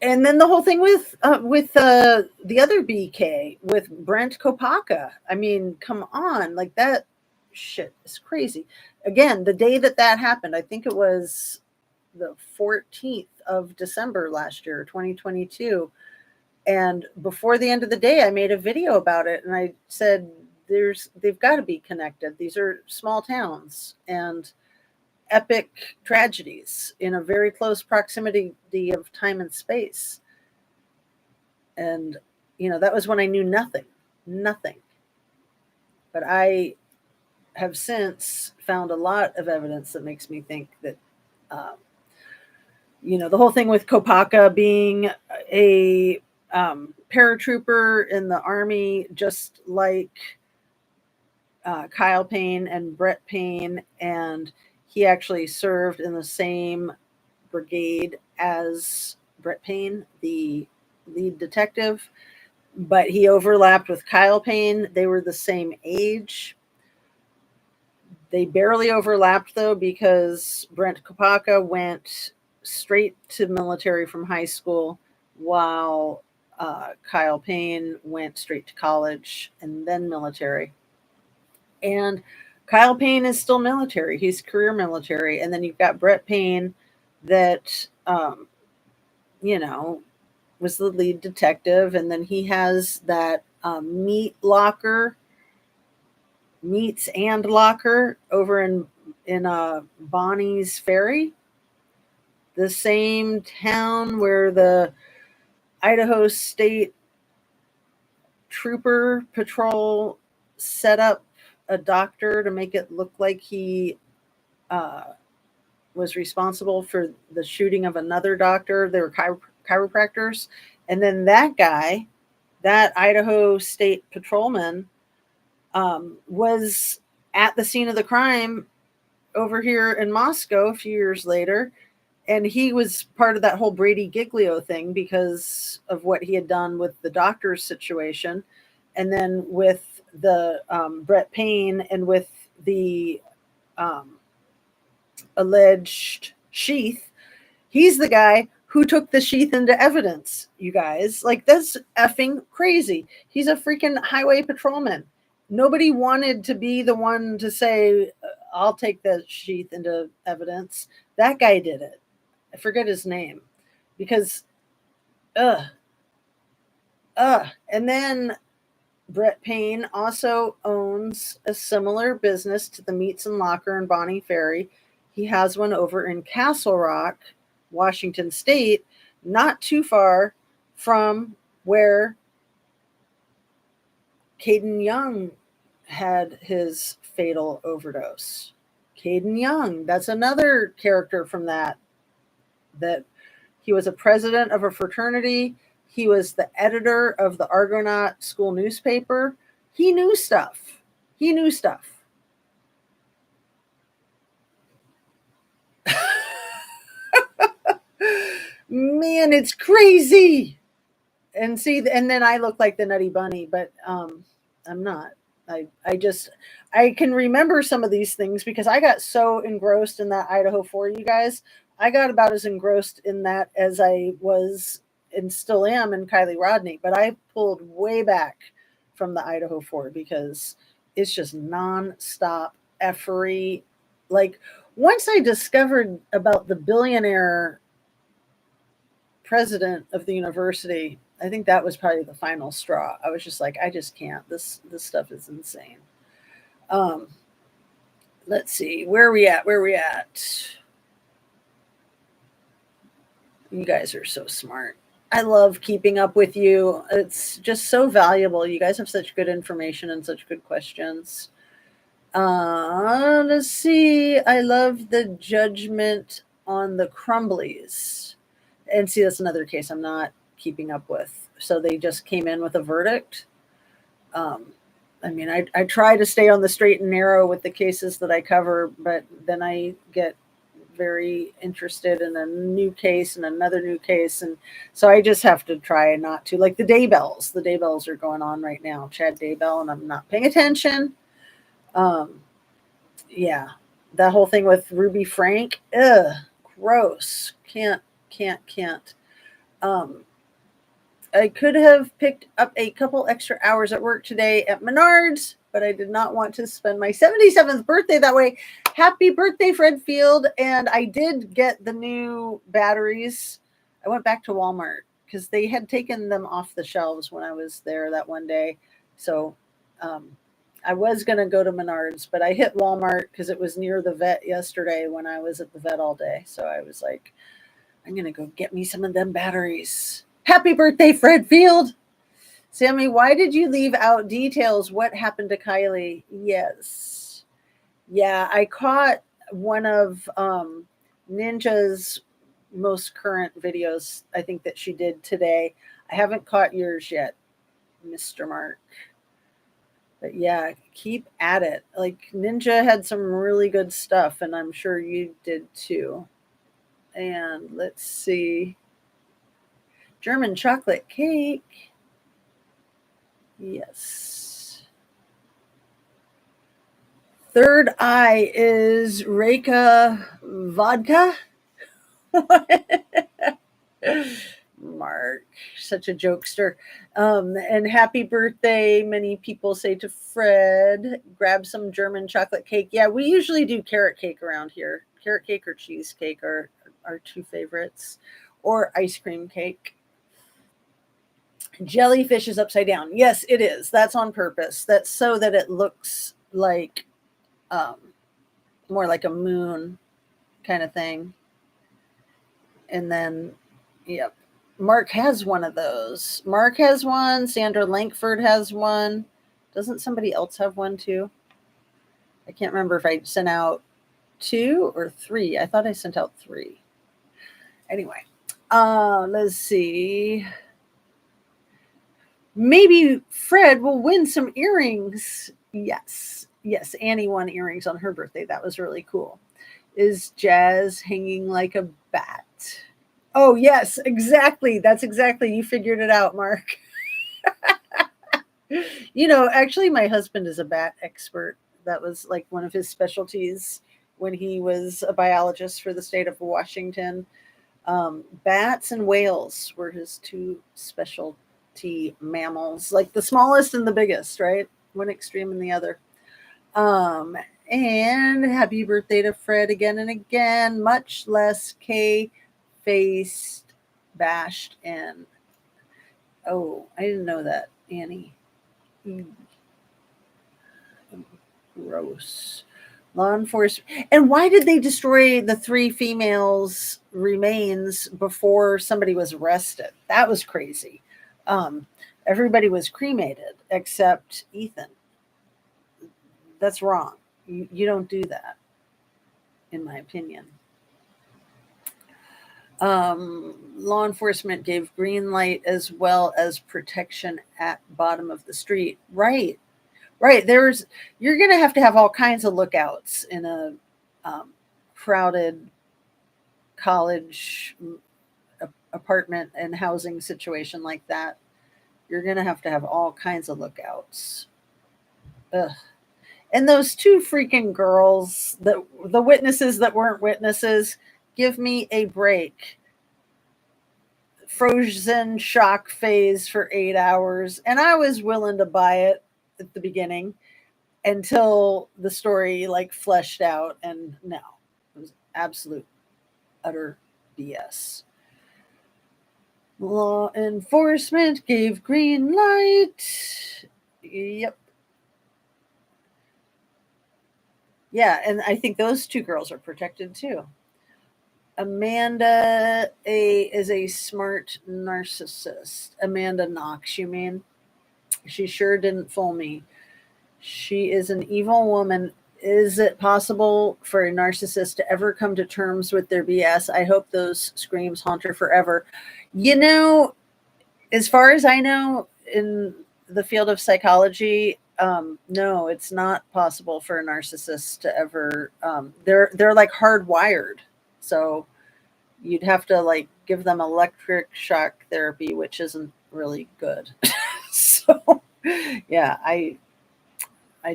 And then the whole thing with the other BK with Brent Kopacka. I mean, come on, like that shit is crazy. Again, the day that happened, I think it was the 14th of December last year, 2022. And before the end of the day, I made a video about it, and I said, they've got to be connected. These are small towns and epic tragedies in a very close proximity of time and space. And, that was when I knew nothing. But I have since found a lot of evidence that makes me think that, the whole thing with Kopacka being a paratrooper in the Army, just like Kyle Payne and Brett Payne, and he actually served in the same brigade as Brett Payne, the lead detective, but he overlapped with Kyle Payne. They were the same age. They barely overlapped, though, because Brent Kopacka went straight to military from high school, while Kyle Payne went straight to college and then military. And Kyle Payne is still military. He's career military. And then you've got Brett Payne that, was the lead detective. And then he has that meats and locker over in Bonnie's Ferry, the same town where the Idaho State Trooper Patrol set up a doctor to make it look like he was responsible for the shooting of another doctor. They were chiropractors. And then that guy, that Idaho State patrolman, was at the scene of the crime over here in Moscow a few years later. And he was part of that whole Brady Giglio thing because of what he had done with the doctor's situation. And then with the Brett Payne and with the alleged sheath, he's the guy who took the sheath into evidence, you guys. Like, that's effing crazy. He's a freaking highway patrolman. Nobody wanted to be the one to say, I'll take the sheath into evidence. That guy did it. I forget his name because, and then Brett Payne also owns a similar business to the Meats and Locker in Bonnie Ferry. He has one over in Castle Rock, Washington State, not too far from where Caden Young had his fatal overdose. Caden Young, that's another character from that he was a president of a fraternity. He was the editor of the Argonaut school newspaper. He knew stuff. Man, it's crazy. And see, and then I look like the Nutty Bunny, but I'm not. I can remember some of these things because I got so engrossed in that Idaho 4, you guys. I got about as engrossed in that as I was and still am in Kylie Rodney, but I pulled way back from the Idaho 4 because it's just nonstop effery. Like once I discovered about the billionaire president of the university, I think that was probably the final straw. I was just like, I just can't. This stuff is insane. Um, let's see, where are we at? Where are we at? You guys are so smart. I love keeping up with you. It's just so valuable. You guys have such good information and such good questions. Let's see. I love the judgment on the Crumblies. And see, that's another case I'm not keeping up with. So they just came in with a verdict. Um, I mean, I try to stay on the straight and narrow with the cases that I cover, but then I get very interested in a new case and another new case. And so I just have to try not to. Like the Daybells. The Daybells are going on right now. Chad Daybell, and I'm not paying attention. Um, yeah. That whole thing with Ruby Frank. Ugh. Gross. Can't. Um, I could have picked up a couple extra hours at work today at Menards, but I did not want to spend my 77th birthday that way. Happy birthday, Fred Field. And I did get the new batteries. I went back to Walmart because they had taken them off the shelves when I was there that one day. So I was going to go to Menards, but I hit Walmart because it was near the vet yesterday when I was at the vet all day. So I was like, I'm going to go get me some of them batteries. Happy birthday, Fred Field. Sammy, why did you leave out details? What happened to Kylie? Yes. Yeah, I caught one of Ninja's most current videos, I think that she did today. I haven't caught yours yet, Mr. Mark. But yeah, keep at it. Like Ninja had some really good stuff, and I'm sure you did too. And let's see. German chocolate cake. Yes. Third eye is Reka vodka. Mark, such a jokester. And happy birthday, many people say to Fred. Grab some German chocolate cake. Yeah, we usually do carrot cake around here. Carrot cake or cheesecake are our two favorites, or ice cream cake. Jellyfish is upside down. Yes, it is. That's on purpose. That's so that it looks like um, more like a moon kind of thing. And then, yep. Mark has one of those. Mark has one. Sandra Lankford has one. Doesn't somebody else have one too? I can't remember if I sent out 2 or 3. I thought I sent out 3. Anyway, let's see. Maybe Fred will win some earrings. Yes, Annie won earrings on her birthday. That was really cool. Is Jazz hanging like a bat? Oh, yes, exactly. That's exactly. You figured it out, Mark. Actually, my husband is a bat expert. That was like one of his specialties when he was a biologist for the state of Washington. Bats and whales were his 2 specialty mammals, like the smallest and the biggest, right? One extreme and the other. And happy birthday to Fred again and again. Much less K-faced, bashed, and oh, I didn't know that, Annie. Gross. Law enforcement. And why did they destroy the 3 females' remains before somebody was arrested? That was crazy. Everybody was cremated except Ethan. That's wrong. You don't do that, in my opinion. Law enforcement gave green light as well as protection at bottom of the street. Right. You're going to have all kinds of lookouts in a crowded college apartment and housing situation like that, you're going to have all kinds of lookouts. Ugh. And those two freaking girls, the witnesses that weren't witnesses, give me a break. Frozen shock phase for 8 hours. And I was willing to buy it at the beginning until the story like fleshed out. And no, it was absolute, utter BS. Law enforcement gave green light. Yep. Yeah, and I think those two girls are protected too. Amanda is a smart narcissist. Amanda Knox, you mean? She sure didn't fool me. She is an evil woman. Is it possible for a narcissist to ever come to terms with their BS? I hope those screams haunt her forever. You know, as far as I know, in the field of psychology, no, it's not possible for a narcissist to ever. They're like hardwired, so you'd have to like give them electric shock therapy, which isn't really good. So, yeah, I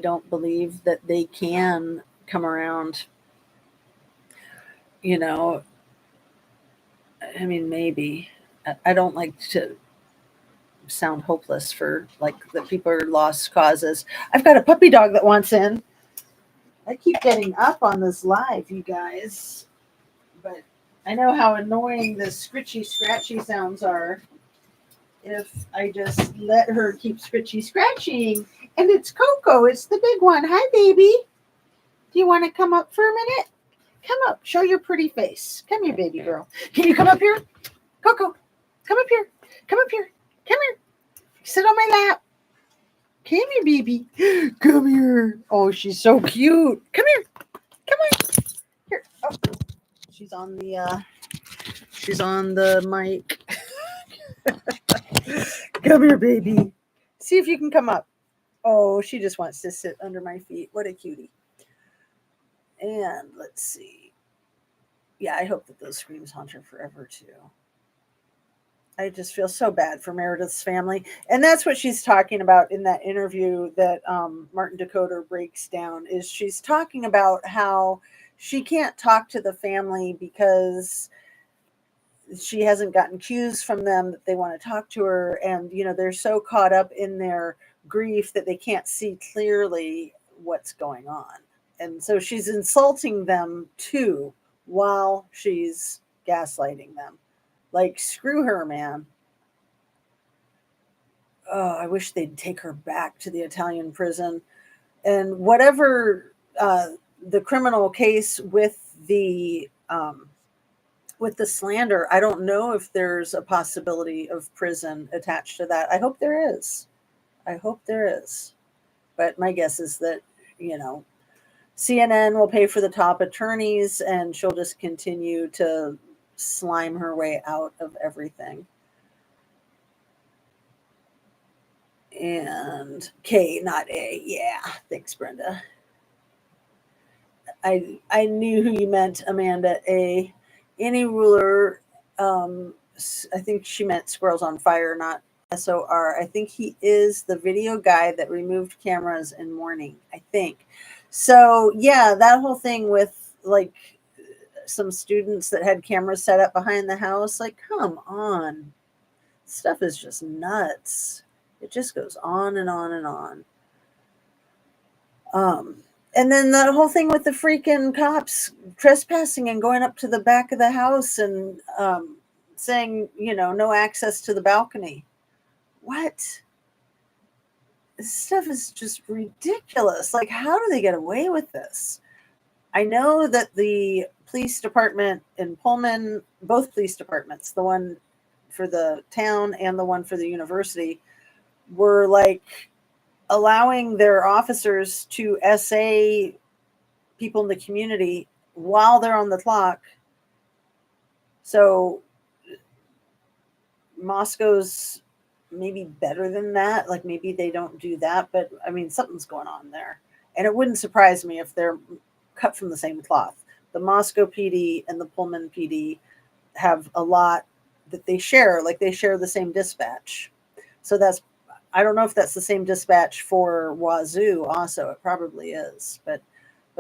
don't believe that they can come around. You know, I mean, maybe. I don't like to sound hopeless for like that people are lost causes. I've got a puppy dog that wants in. I keep getting up on this live, you guys, but I know how annoying the scritchy scratchy sounds are if I just let her keep scritchy scratching. And it's Coco, it's the big one. Hi, baby. Do you want to come up for a minute? Come up, show your pretty face. Come here, baby girl. Can you come up here? Coco, come up here. Come up here. Come here. Sit on my lap. Come here, baby. Come here. Oh, she's so cute. Come here. Come on. Here. Oh, she's on the mic. Come here, baby. See if you can come up. Oh, she just wants to sit under my feet. What a cutie. And let's see. Yeah, I hope that those screams haunt her forever too. I just feel so bad for Meredith's family. And that's what she's talking about in that interview that Martin Decoder breaks down, is she's talking about how she can't talk to the family because she hasn't gotten cues from them that they want to talk to her. And, you know, they're so caught up in their grief that they can't see clearly what's going on. And so she's insulting them too while she's gaslighting them. Like, screw her, man. Oh, I wish they'd take her back to the Italian prison. And whatever the criminal case with the slander, I don't know if there's a possibility of prison attached to that. I hope there is. I hope there is. But my guess is that, you know, CNN will pay for the top attorneys and she'll just continue to slime her way out of everything. And K, not A. Yeah, thanks, Brenda. I knew who you meant, Amanda. A. Any ruler, I think she meant Squirrels on Fire, not SOR. I think he is the video guy that removed cameras in mourning, I think. So, yeah, that whole thing with like some students that had cameras set up behind the house, like, come on. Stuff is just nuts. It just goes on and on and on. And then that whole thing with the freaking cops trespassing and going up to the back of the house and saying, you know, no access to the balcony. What? This stuff is just ridiculous. Like, how do they get away with this? I know that the police department in Pullman, both police departments, the one for the town and the one for the university, were like allowing their officers to SA people in the community while they're on the clock. So Moscow's maybe better than that. Like, maybe they don't do that, but I mean, something's going on there. And it wouldn't surprise me if they're cut from the same cloth. The Moscow PD and the Pullman PD have a lot that they share, like they share the same dispatch. So I don't know if that's the same dispatch for Wazoo also. It probably is, but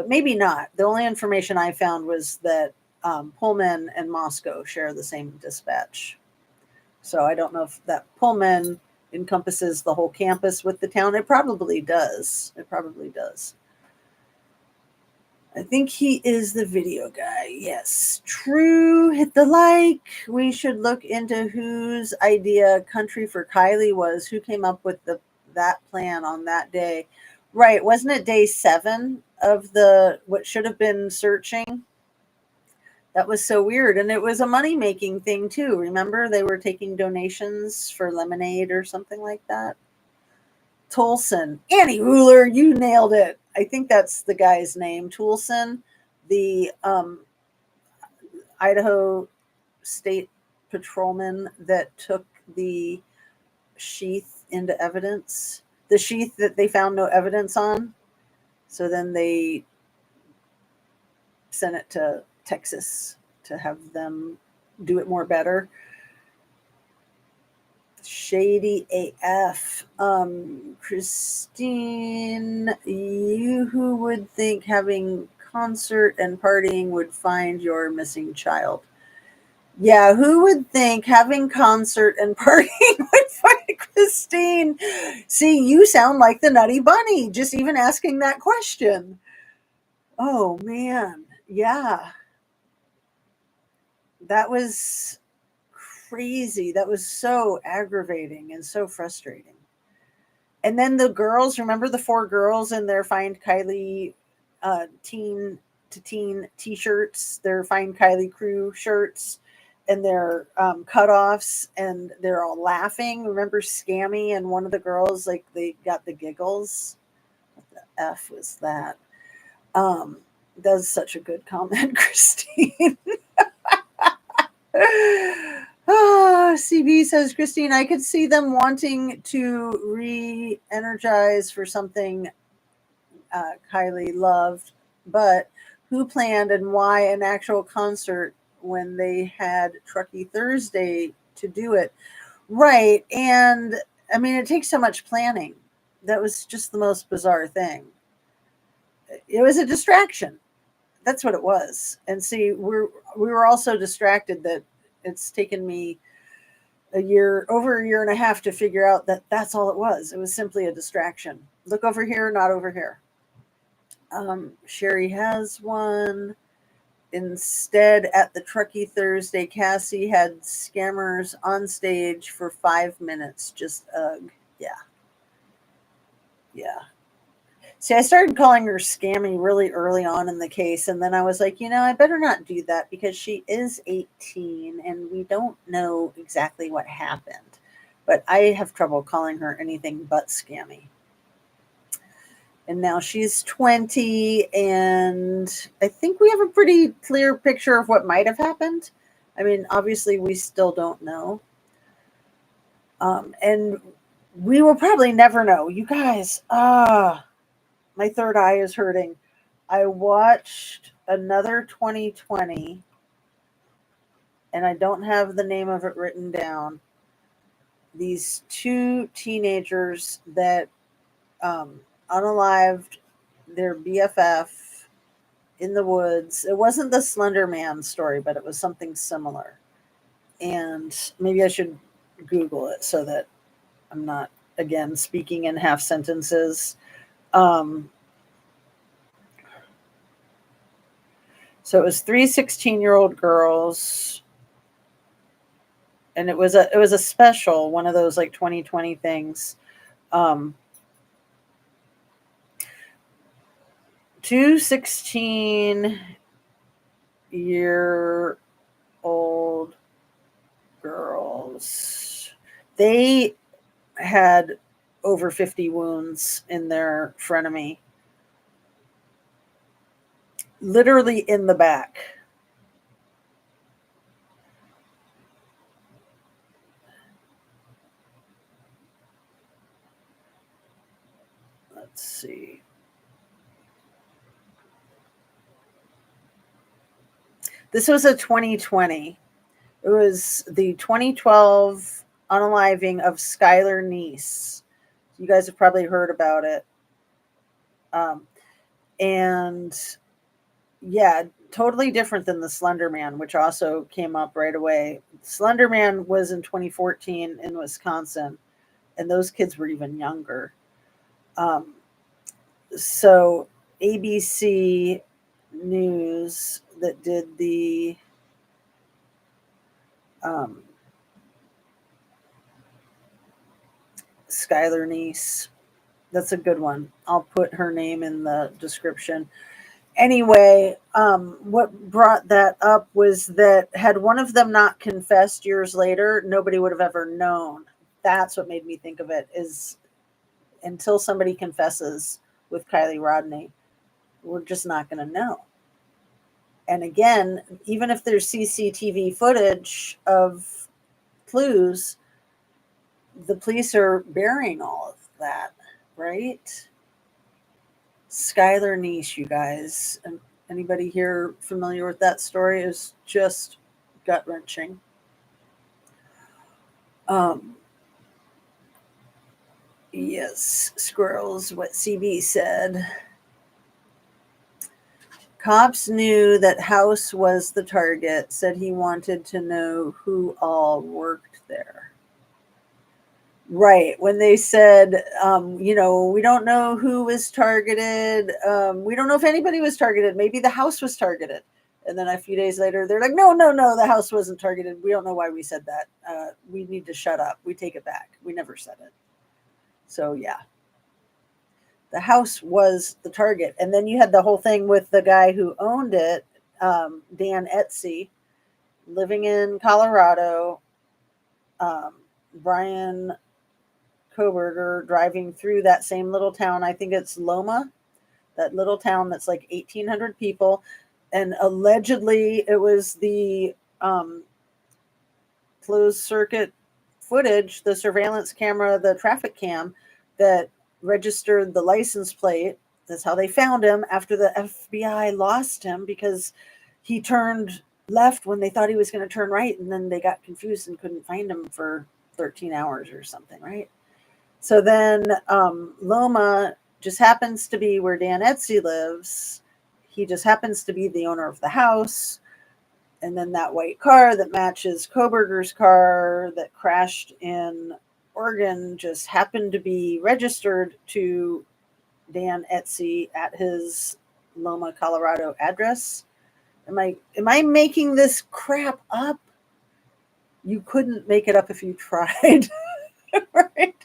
maybe not. The only information I found was that Pullman and Moscow share the same dispatch. So I don't know if that Pullman encompasses the whole campus with the town. It probably does. It probably does. I think he is the video guy. Yes. True. Hit the like. We should look into whose idea Country for Kylie was. Who came up with that plan on that day? Right. Wasn't it day 7 of what should have been searching? That was so weird. And it was a money-making thing, too. Remember? They were taking donations for lemonade or something like that. Tolleson. Annie Ruler, you nailed it. I think that's the guy's name. Tolleson, the Idaho State Patrolman that took the sheath into evidence. The sheath that they found no evidence on. So then they sent it to Texas to have them do it more better. Shady AF. Christine, you who would think having concert and partying would find your missing child? Yeah, who would think having concert and partying would find Christine? See, you sound like the Nutty Bunny, just even asking that question. Oh, man. Yeah. That was crazy. That was so aggravating and so frustrating. And then the girls, remember the 4 girls in their Find Kylie teen to teen t-shirts, their Find Kylie crew shirts, and their cutoffs, and they're all laughing. Remember Scammy and one of the girls, like they got the giggles. What the F was that? That's such a good comment, Christine. CB says, Christine, I could see them wanting to re-energize for something Kylie loved, but who planned and why an actual concert when they had Truckee Thursday to do it? Right. And I mean, it takes so much planning. That was just the most bizarre thing. It was a distraction. That's what it was. And see, we were also distracted that it's taken me over a year and a half to figure out that that's all it was. It was simply a distraction. Look over here, not over here. Sherry has one. Instead, at the Truckee Thursday, Cassie had scammers on stage for 5 minutes. Just ugh. Yeah. Yeah. See, I started calling her Scammy really early on in the case, and then I was like, I better not do that because she is 18, and we don't know exactly what happened. But I have trouble calling her anything but Scammy. And now she's 20, and I think we have a pretty clear picture of what might have happened. I mean, obviously, we still don't know. And we will probably never know. You guys, my third eye is hurting. I watched another 2020, and I don't have the name of it written down. These 2 teenagers that unalived their BFF in the woods. It wasn't the Slender Man story, but it was something similar. And maybe I should Google it so that I'm not, again, speaking in half sentences. So it was 3 16-year-old girls, and it was a special, one of those like 2020 things. 2 16-year-old girls. They had over 50 wounds in their frenemy. Literally in the back. Let's see. This was a 2020. It was the 2012 unaliving of Skylar Neese. You guys have probably heard about it. And yeah, totally different than the Slender Man, which also came up right away. Slender Man was in 2014 in Wisconsin, and those kids were even younger. Um, so ABC News that did the Skylar Neese. That's a good one. I'll put her name in the description. Anyway, what brought that up was that had one of them not confessed years later, nobody would have ever known. That's what made me think of it, is until somebody confesses with Kylie Rodney, we're just not going to know. And again, even if there's CCTV footage of clues, the police are burying all of that, right? Skylar Neese, you guys. Anybody here familiar with that story? Is just gut wrenching. Yes, squirrels, what CB said. Cops knew that House was the target, said he wanted to know who all worked there. Right. When they said, we don't know who was targeted. We don't know if anybody was targeted. Maybe the house was targeted. And then a few days later, they're like, no, the house wasn't targeted. We don't know why we said that. We need to shut up. We take it back. We never said it. So, yeah. The house was the target. And then you had the whole thing with the guy who owned it, Dan Etsy, living in Colorado. Bryan Koberger driving through that same little town. I think it's Loma, that little town that's like 1,800 people. And allegedly it was the closed circuit footage, the surveillance camera, the traffic cam that registered the license plate. That's how they found him after the FBI lost him because he turned left when they thought he was going to turn right. And then they got confused and couldn't find him for 13 hours or something, right? So then Loma just happens to be where Dan Etsy lives. He just happens to be the owner of the house. And then that white car that matches Koberger's car that crashed in Oregon just happened to be registered to Dan Etsy at his Loma, Colorado address. Am I making this crap up? You couldn't make it up if you tried. Right?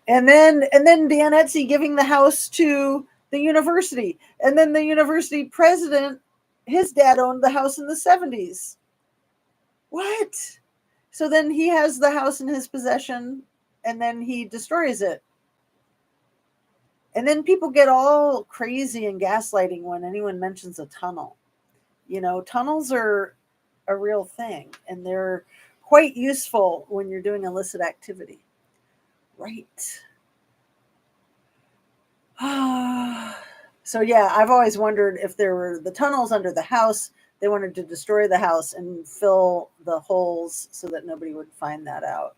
And then Dan Etsy giving the house to the university. And then the university president, his dad owned the house in the 70s. What? So then he has the house in his possession and then he destroys it. And then people get all crazy and gaslighting when anyone mentions a tunnel. Tunnels are a real thing and they're quite useful when you're doing illicit activity. Right. So yeah, I've always wondered if there were the tunnels under the house, they wanted to destroy the house and fill the holes so that nobody would find that out.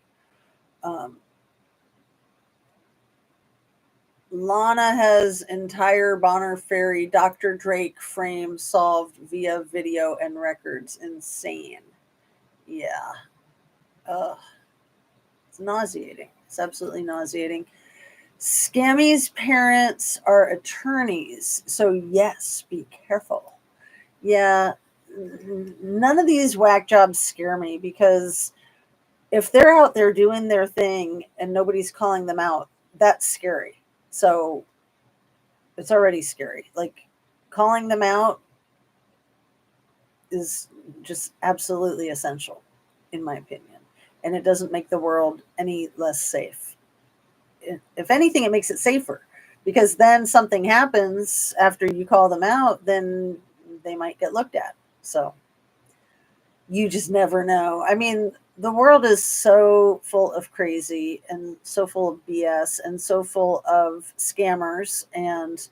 Lana has entire Bonner Ferry Dr. Drake frame solved via video and records. Insane. Yeah. It's nauseating. It's absolutely nauseating. Scammy's parents are attorneys, so yes, be careful. Yeah, none of these whack jobs scare me because if they're out there doing their thing and nobody's calling them out, that's scary. So it's already scary. Like calling them out is just absolutely essential, in my opinion. And it doesn't make the world any less safe. If anything, it makes it safer because then something happens after you call them out, then they might get looked at. So you just never know. I mean, the world is so full of crazy and so full of BS and so full of scammers and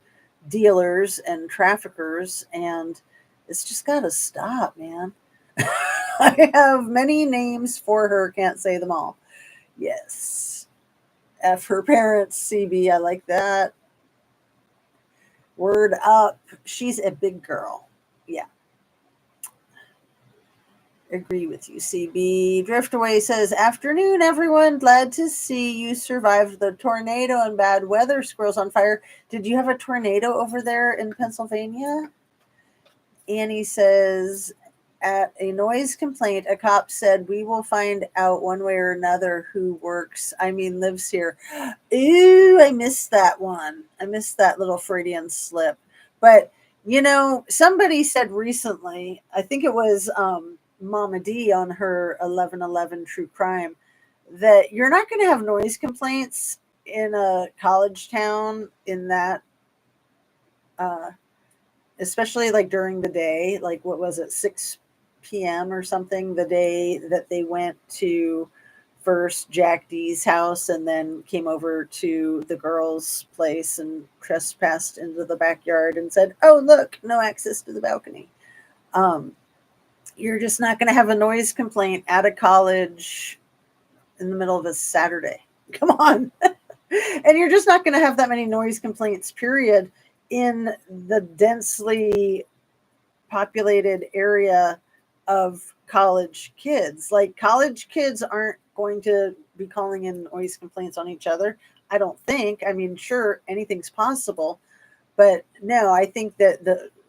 dealers and traffickers. And it's just got to stop, man. I have many names for her, can't say them all. Yes. F her parents, CB, I like that. Word up. She's a big girl. Yeah, agree with you, CB. Driftaway says, afternoon, everyone. Glad to see you survived the tornado and bad weather. Squirrels on fire. Did you have a tornado over there in Pennsylvania? Annie says, at a noise complaint, a cop said, we will find out one way or another who lives here. Ooh, I missed that one. I missed that little Freudian slip. But, somebody said recently, I think it was Mama D on her 1111 True Crime, that you're not going to have noise complaints in a college town in that uh, especially like during the day, like what was it, 6 p.m. or something, the day that they went to first Jack D's house and then came over to the girls' place and trespassed into the backyard and said, oh, look, no access to the balcony. Um, you're just not going to have a noise complaint at a college in the middle of a Saturday. Come on. And you're just not going to have that many noise complaints, period, in the densely populated area of college kids. Like, college kids aren't going to be calling in noise complaints on each other. I don't think. I mean, sure, anything's possible, but no, I think that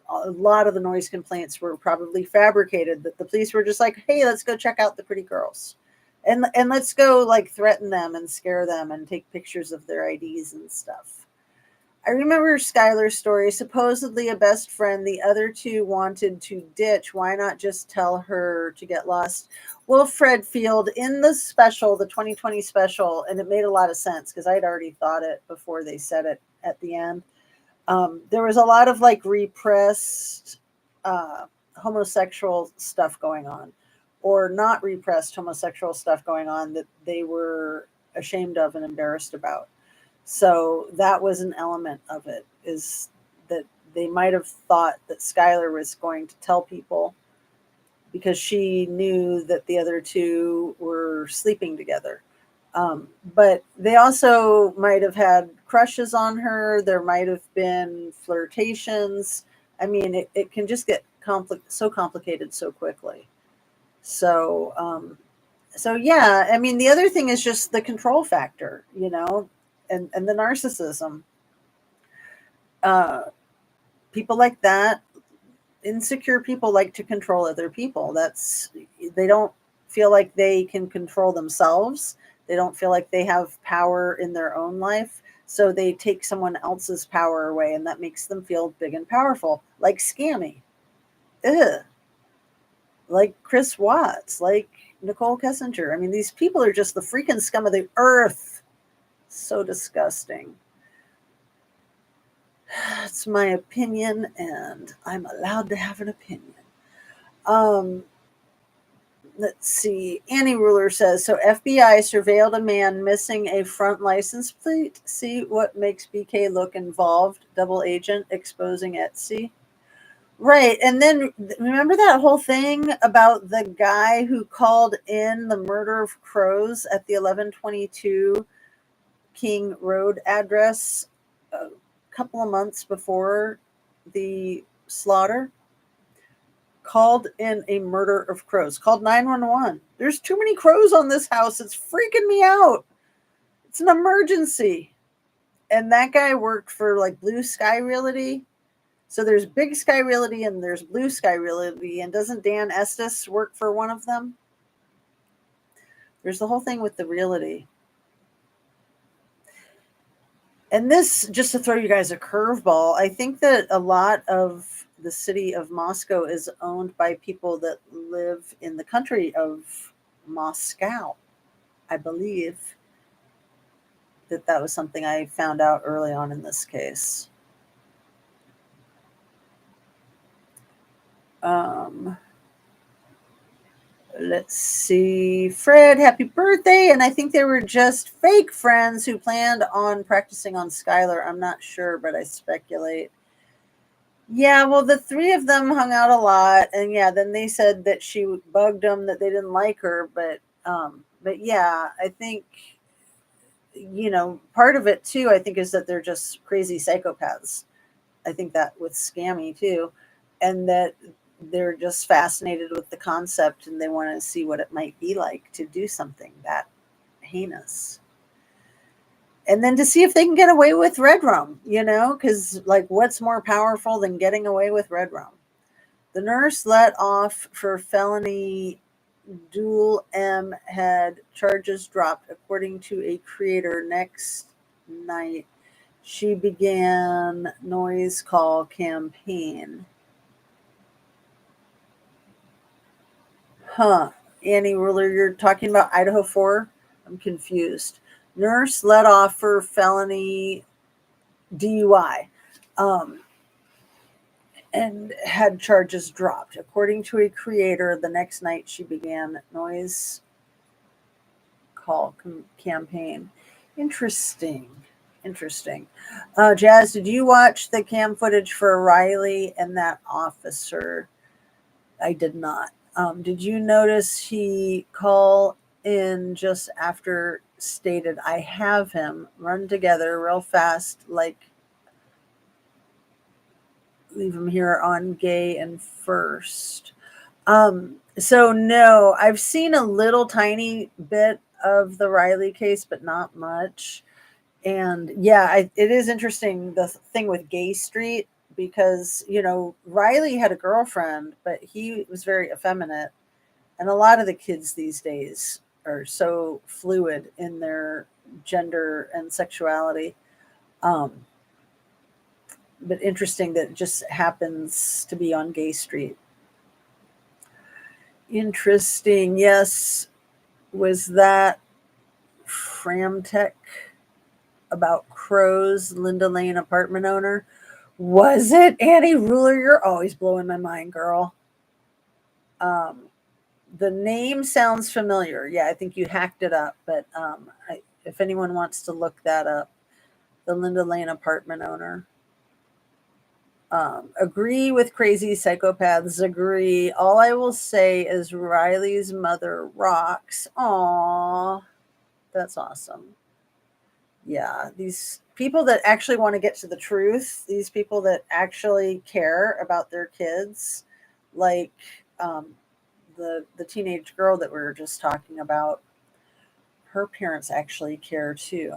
a lot of the noise complaints were probably fabricated. That the police were just like, "Hey, let's go check out the pretty girls, and let's go like threaten them and scare them and take pictures of their IDs and stuff." I remember Skylar's story. Supposedly a best friend, the other two wanted to ditch. Why not just tell her to get lost? Well, Fred Field, in the special, the 2020 special, and it made a lot of sense because I'd already thought it before they said it at the end. There was a lot of like repressed homosexual stuff going on, or not repressed homosexual stuff going on that they were ashamed of and embarrassed about. So that was an element of it, is that they might have thought that Skylar was going to tell people because she knew that the other two were sleeping together. But they also might have had crushes on her. There might have been flirtations. I mean, it can just get so complicated so quickly. So yeah, I mean, the other thing is just the control factor, and the narcissism. Uh, People like that, insecure people, like to control other people. They don't feel like they can control themselves. They don't feel like they have power in their own life. So they take someone else's power away, and that makes them feel big and powerful, like Scammy. Ugh. Like Chris Watts, like Nicole Kessinger. I mean, these people are just the freaking scum of the earth. So disgusting. It's my opinion, and I'm allowed to have an opinion. Um, let's see. Annie Ruler says, so FBI surveilled a man missing a front license plate. See what makes BK look involved. Double agent exposing Etsy. Right. And then remember that whole thing about the guy who called in the murder of crows at the 1122 King Road address a couple of months before the slaughter? Called in a murder of crows, called 911. There's too many crows on this house. It's freaking me out. It's an emergency. And that guy worked for like Blue Sky Realty. So there's Big Sky Realty and there's Blue Sky Realty. And doesn't Dan Estes work for one of them? There's the whole thing with the realty. And this, just to throw you guys a curveball, I think that a lot of the city of Moscow is owned by people that live in the country of Moscow. I believe that was something I found out early on in this case. Let's see. Fred, happy birthday. And I think they were just fake friends who planned on practicing on Skylar. I'm not sure, but I speculate. Yeah, well, the three of them hung out a lot, and yeah, then they said that she bugged them, that they didn't like her, but yeah, I think part of it too. I think is that they're just crazy psychopaths. I think that with Scammy too, and that they're just fascinated with the concept, and they want to see what it might be like to do something that heinous. And then to see if they can get away with red rum, because like what's more powerful than getting away with red rum? The nurse let off for felony dual M had charges dropped, according to a creator. Next night, she began noise call campaign. Huh. Annie Ruler, you're talking about Idaho 4? I'm confused. Nurse let off for felony DUI. Um, and had charges dropped. According to a creator, the next night she began noise call campaign. Interesting. Interesting. Jazz, did you watch the cam footage for Riley and that officer? I did not. Did you notice he call in just after stated, I have him, run together real fast, like leave him here on gay and first. So no, I've seen a little tiny bit of the Riley case, but not much. And yeah, it is interesting the thing with Gay Street because Riley had a girlfriend, but he was very effeminate, and a lot of the kids these days are so fluid in their gender and sexuality. Um, but interesting that it just happens to be on Gay Street. Interesting. Yes. Was that Framtech about Crows, Linda Lane apartment owner? Was it Annie Ruler? You're always blowing my mind, girl. Um, the name sounds familiar. Yeah, I think you hacked it up, but if anyone wants to look that up, the Linda Lane apartment owner. Agree with crazy psychopaths. Agree. All I will say is Riley's mother rocks. Aww, that's awesome. Yeah, these people that actually want to get to the truth, these people that actually care about their kids, like um, the teenage girl that we were just talking about, her parents actually care too.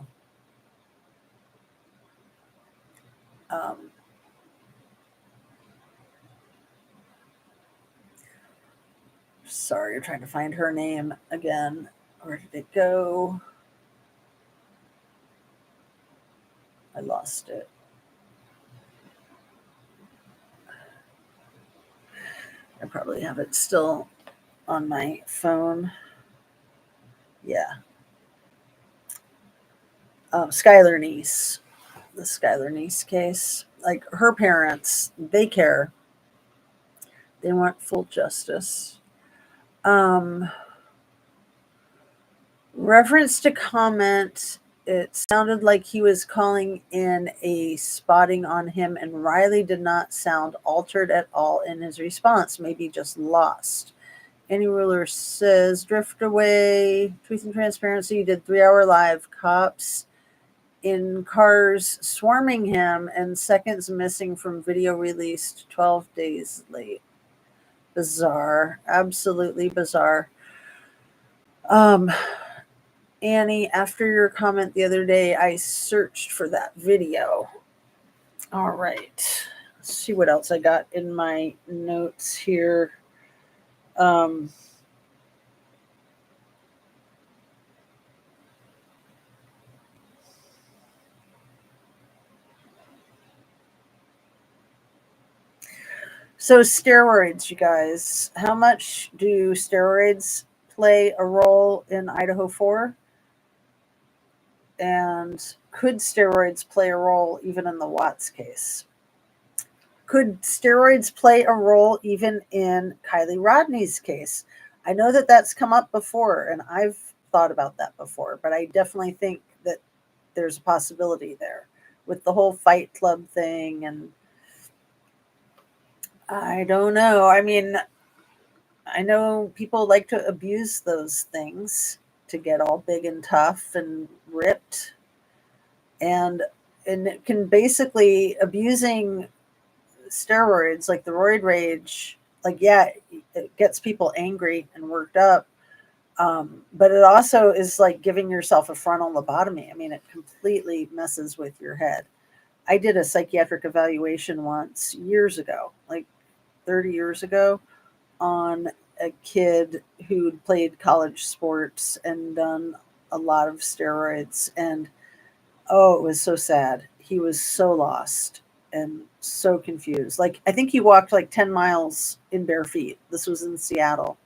Um, Sorry, I'm trying to find her name again. Where did it go? I lost it. I probably have it still on my phone. Yeah. Skylar Neese. The Skylar Neese case. Like her parents, they care. They want full justice. Um, Reference to comment, it sounded like he was calling in a spotting on him, and Riley did not sound altered at all in his response, maybe just lost. Any Ruler says, drift away, truth and transparency, did 3 hour live, cops in cars swarming him, and seconds missing from video released 12 days late. Bizarre, absolutely bizarre. Um, Annie, after your comment the other day, I searched for that video. All right. Let's see what else I got in my notes here. Um, so, steroids, you guys. How much do steroids play a role in Idaho 4? And could steroids play a role even in the Watts case? Could steroids play a role even in Kylie Rodney's case? I know that that's come up before, and I've thought about that before, but I definitely think that there's a possibility there with the whole Fight Club thing. And I don't know. I mean, I know people like to abuse those things to get all big and tough and ripped, and it can basically abusing steroids like the roid rage. Like, yeah, it gets people angry and worked up, but it also is like giving yourself a frontal lobotomy. I mean, it completely messes with your head. I did a psychiatric evaluation once years ago, like 30 years ago, on a kid who'd played college sports and done a lot of steroids. And oh, it was so sad. He was so lost and so confused. Like, I think he walked like 10 miles in bare feet. This was in Seattle.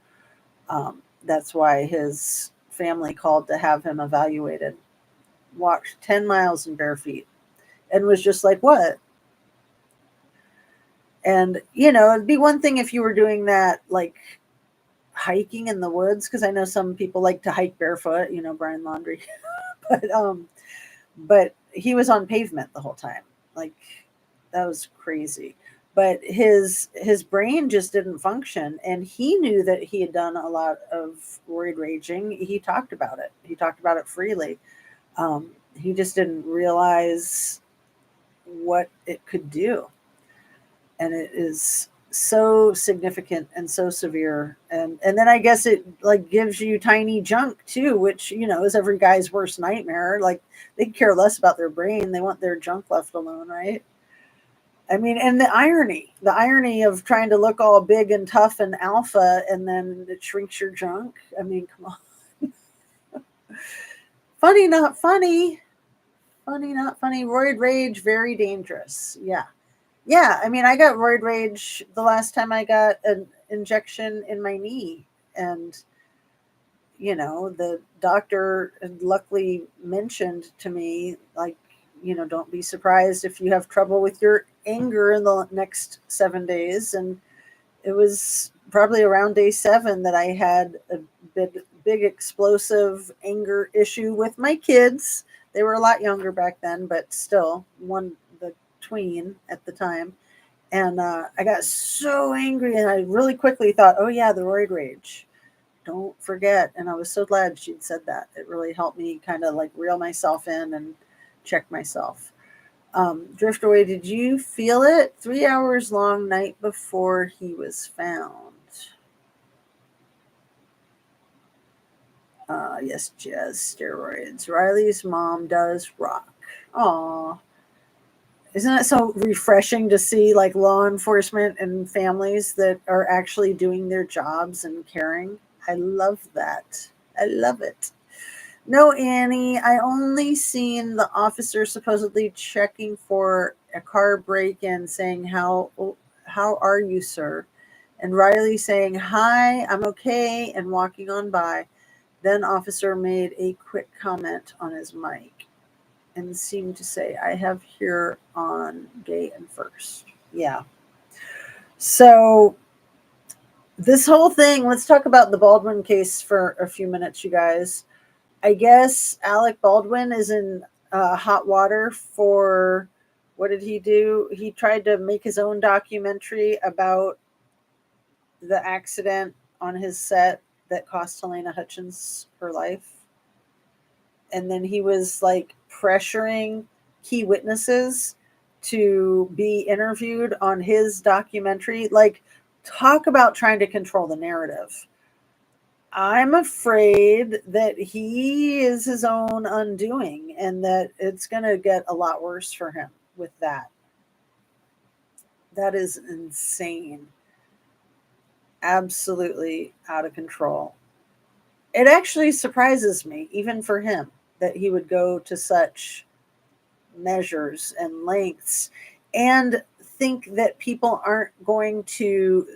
That's why his family called to have him evaluated. Walked 10 miles in bare feet and was just like, what? And, it'd be one thing if you were doing that, like hiking in the woods, because I know some people like to hike barefoot, Brian Laundrie. but but he was on pavement the whole time. Like, that was crazy. But his brain just didn't function, and he knew that he had done a lot of roid raging. He talked about it. He talked about it freely. He just didn't realize what it could do, and it is so significant and so severe. And then I guess it like gives you tiny junk too, which is every guy's worst nightmare. Like, they care less about their brain, they want their junk left alone, right? I mean, and the irony of trying to look all big and tough and alpha, and then it shrinks your junk. I mean, come on. Funny, not funny. Funny, not funny. Roid rage, very dangerous. Yeah. Yeah, I mean, I got roid rage the last time I got an injection in my knee. And, the doctor luckily mentioned to me, like, don't be surprised if you have trouble with your anger in the next 7 days. And it was probably around day 7 that I had a big explosive anger issue with my kids. They were a lot younger back then, but still, the tween at the time. And I got so angry, and I really quickly thought, oh, yeah, the roid rage. Don't forget. And I was so glad she'd said that. It really helped me kind of like reel myself in and check myself. Drift Away, did you feel it? 3 hours long night before he was found. Yes, jazz steroids. Riley's mom does rock. Aw. Isn't it so refreshing to see like law enforcement and families that are actually doing their jobs and caring? I love that. I love it. No, Annie, I only seen the officer supposedly checking for a car break-in, saying, how are you, sir? And Riley saying, hi, I'm okay, and walking on by. Then officer made a quick comment on his mic and seemed to say, I have here on gay and first. Yeah. So this whole thing, let's talk about the Baldwin case for a few minutes, you guys. I guess Alec Baldwin is in hot water for, what did he do? He tried to make his own documentary about the accident on his set that cost Helena Hutchins her life. And then he was like pressuring key witnesses to be interviewed on his documentary. Like, talk about trying to control the narrative. I'm afraid that he is his own undoing, and that it's going to get a lot worse for him with that. That is insane. Absolutely out of control. It actually surprises me, even for him, that he would go to such measures and lengths and think that people aren't going to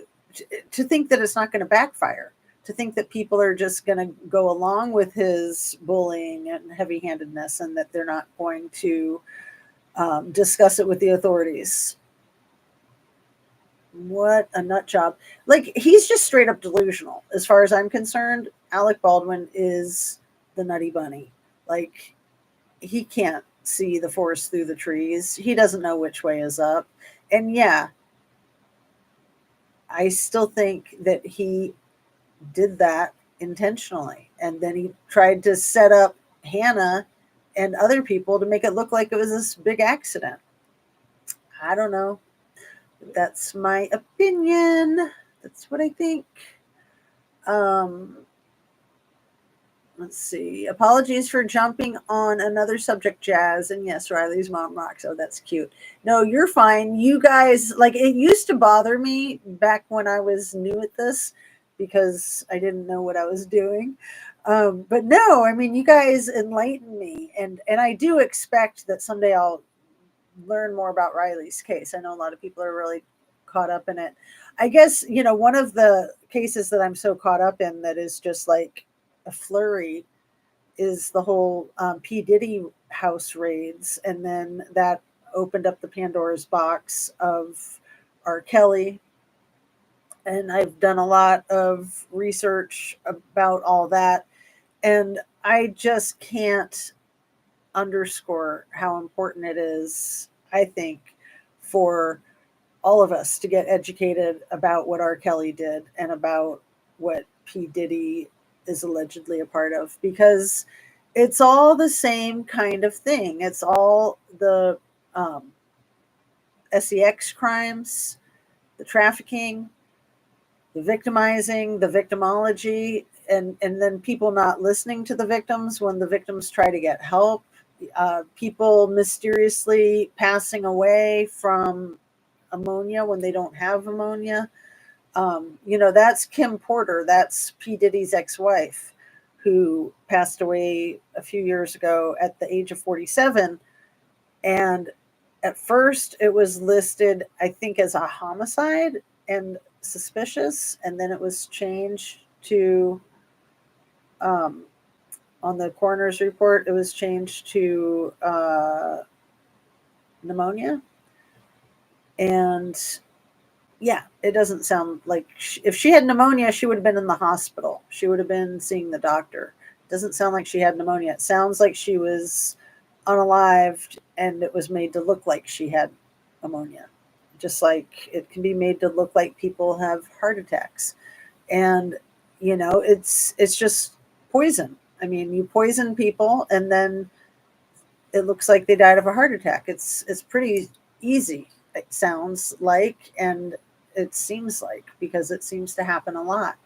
think that it's not going to backfire, to think that people are just going to go along with his bullying and heavy-handedness, and that they're not going to discuss it with the authorities. What a nut job. Like, he's just straight up delusional. As far as I'm concerned, Alec Baldwin is the Nutty Bunny. Like, he can't see the forest through the trees. He doesn't know which way is up. And yeah, I still think that he did that intentionally. And then he tried to set up Hannah and other people to make it look like it was this big accident. I don't know. That's my opinion. That's what I think. Um, let's see. Apologies for jumping on another subject, Jazz. And yes, Riley's mom rocks. Oh, that's cute. No, you're fine. You guys, like, it used to bother me back when I was new at this because I didn't know what I was doing. But no, I mean, you guys enlighten me, and I do expect that someday I'll learn more about Riley's case. I know a lot of people are really caught up in it. I guess, one of the cases that I'm so caught up in that is just like a flurry is the whole P. Diddy house raids. And then that opened up the Pandora's box of R. Kelly. And I've done a lot of research about all that. And I just can't underscore how important it is, I think, for all of us to get educated about what R. Kelly did and about what P. Diddy is allegedly a part of, because it's all the same kind of thing. It's all the sex crimes, the trafficking, the victimizing, the victimology, and then people not listening to the victims when the victims try to get help, people mysteriously passing away from ammonia when they don't have ammonia. That's Kim Porter. That's P. Diddy's ex-wife, who passed away a few years ago at the age of 47. And at first it was listed, I think, as a homicide and suspicious. And then it was changed to, on the coroner's report, it was changed to pneumonia. And yeah, it doesn't sound like if she had pneumonia, she would have been in the hospital. She would have been seeing the doctor. It doesn't sound like she had pneumonia. It sounds like she was unalived and it was made to look like she had pneumonia. Just like it can be made to look like people have heart attacks. And, it's just poison. I mean, you poison people and then it looks like they died of a heart attack. It's pretty easy, it sounds like, and it seems like, because it seems to happen a lot.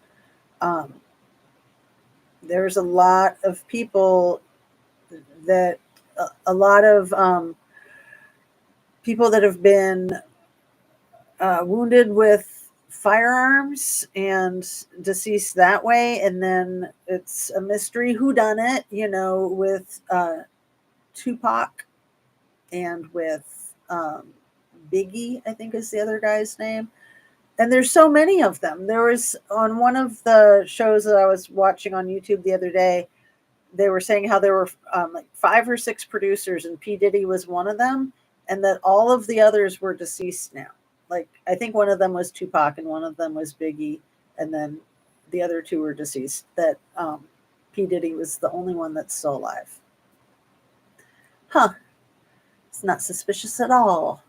There's a lot of people that a lot of people that have been wounded with firearms and deceased that way, and then it's a mystery who done it, with Tupac and with Biggie, I think is the other guy's name. And there's so many of them. There was, on one of the shows that I was watching on YouTube the other day, they were saying how there were like 5 or 6 producers, and P. Diddy was one of them, and that all of the others were deceased now. Like, I think one of them was Tupac and one of them was Biggie, and then the other 2 were deceased. That P. Diddy was the only one that's still alive. Huh. It's not suspicious at all.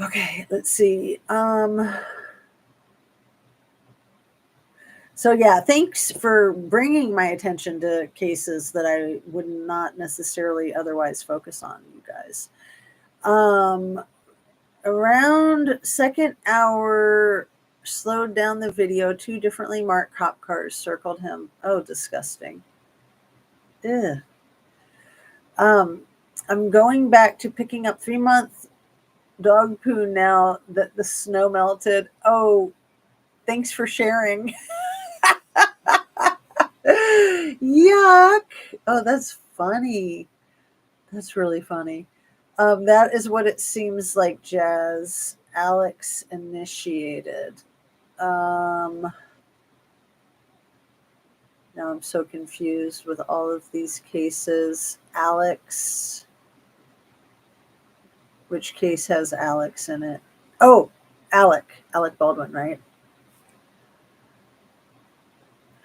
Okay, let's see. So yeah, thanks for bringing my attention to cases that I would not necessarily otherwise focus on, you guys. Around second hour, slowed down the video. 2 differently marked cop cars circled him. Oh, disgusting. Ugh. I'm going back to picking up 3-month dog poo now that the snow melted. Oh, thanks for sharing. Yuck. Oh, that's funny. That's really funny. That is what it seems like, Jazz. Alex initiated. Now I'm so confused with all of these cases. Alex. Which case has Alex in it? Oh, Alec Baldwin, right?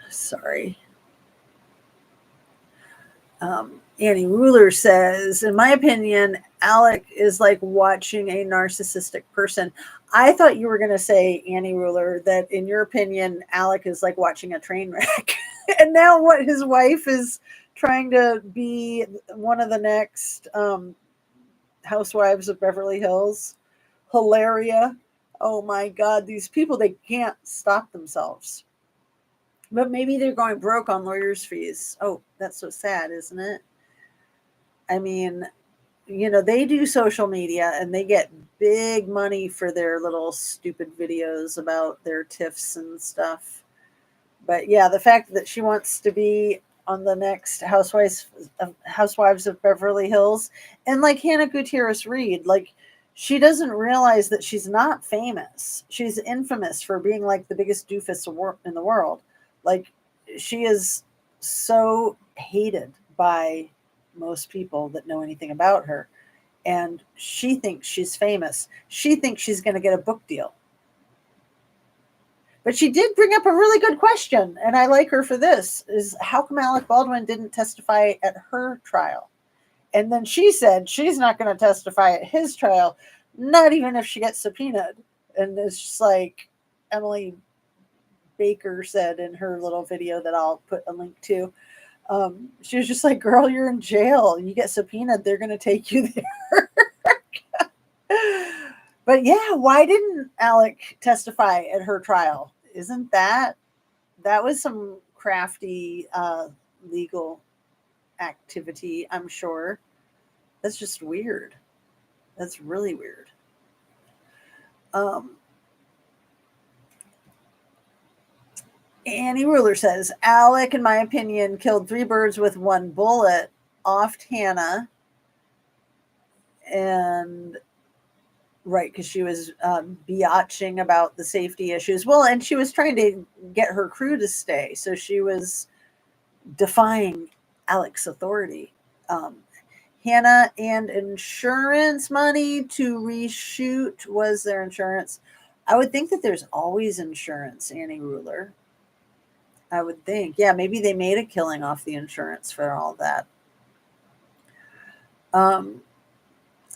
Sorry. Annie Ruler says, in my opinion, Alec is like watching a narcissistic person. I thought you were going to say, Annie Ruler, that in your opinion, Alec is like watching a train wreck. And now what his wife is trying to be one of the next housewives of Beverly Hills. Hilaria. Oh my God, these people, they can't stop themselves. But maybe they're going broke on lawyers' fees. Oh, that's so sad, isn't it? I mean, they do social media and they get big money for their little stupid videos about their tiffs and stuff. But yeah, the fact that she wants to be on the next Housewives of Beverly Hills, and like Hannah Gutierrez Reed, like she doesn't realize that she's not famous. She's infamous for being like the biggest doofus in the world. Like she is so hated by most people that know anything about her. And she thinks she's famous. She thinks she's going to get a book deal. But she did bring up a really good question, and I like her for this, is how come Alec Baldwin didn't testify at her trial? And then she said she's not going to testify at his trial, not even if she gets subpoenaed. And it's just like Emily Baker said in her little video that I'll put a link to. She was just like, girl, you're in jail. You get subpoenaed, they're going to take you there. But yeah, why didn't Alec testify at her trial? Isn't that was some crafty legal activity, I'm sure. That's just weird. That's really weird. Annie Ruler says, Alec, in my opinion, killed 3 birds with 1 bullet, offed Hannah, and right, because she was biatching about the safety issues. Well, and she was trying to get her crew to stay, so she was defying Alec's authority. Hannah and insurance money to reshoot was their insurance. I would think that there's always insurance, Annie Ruler. I would think. Yeah, maybe they made a killing off the insurance for all that.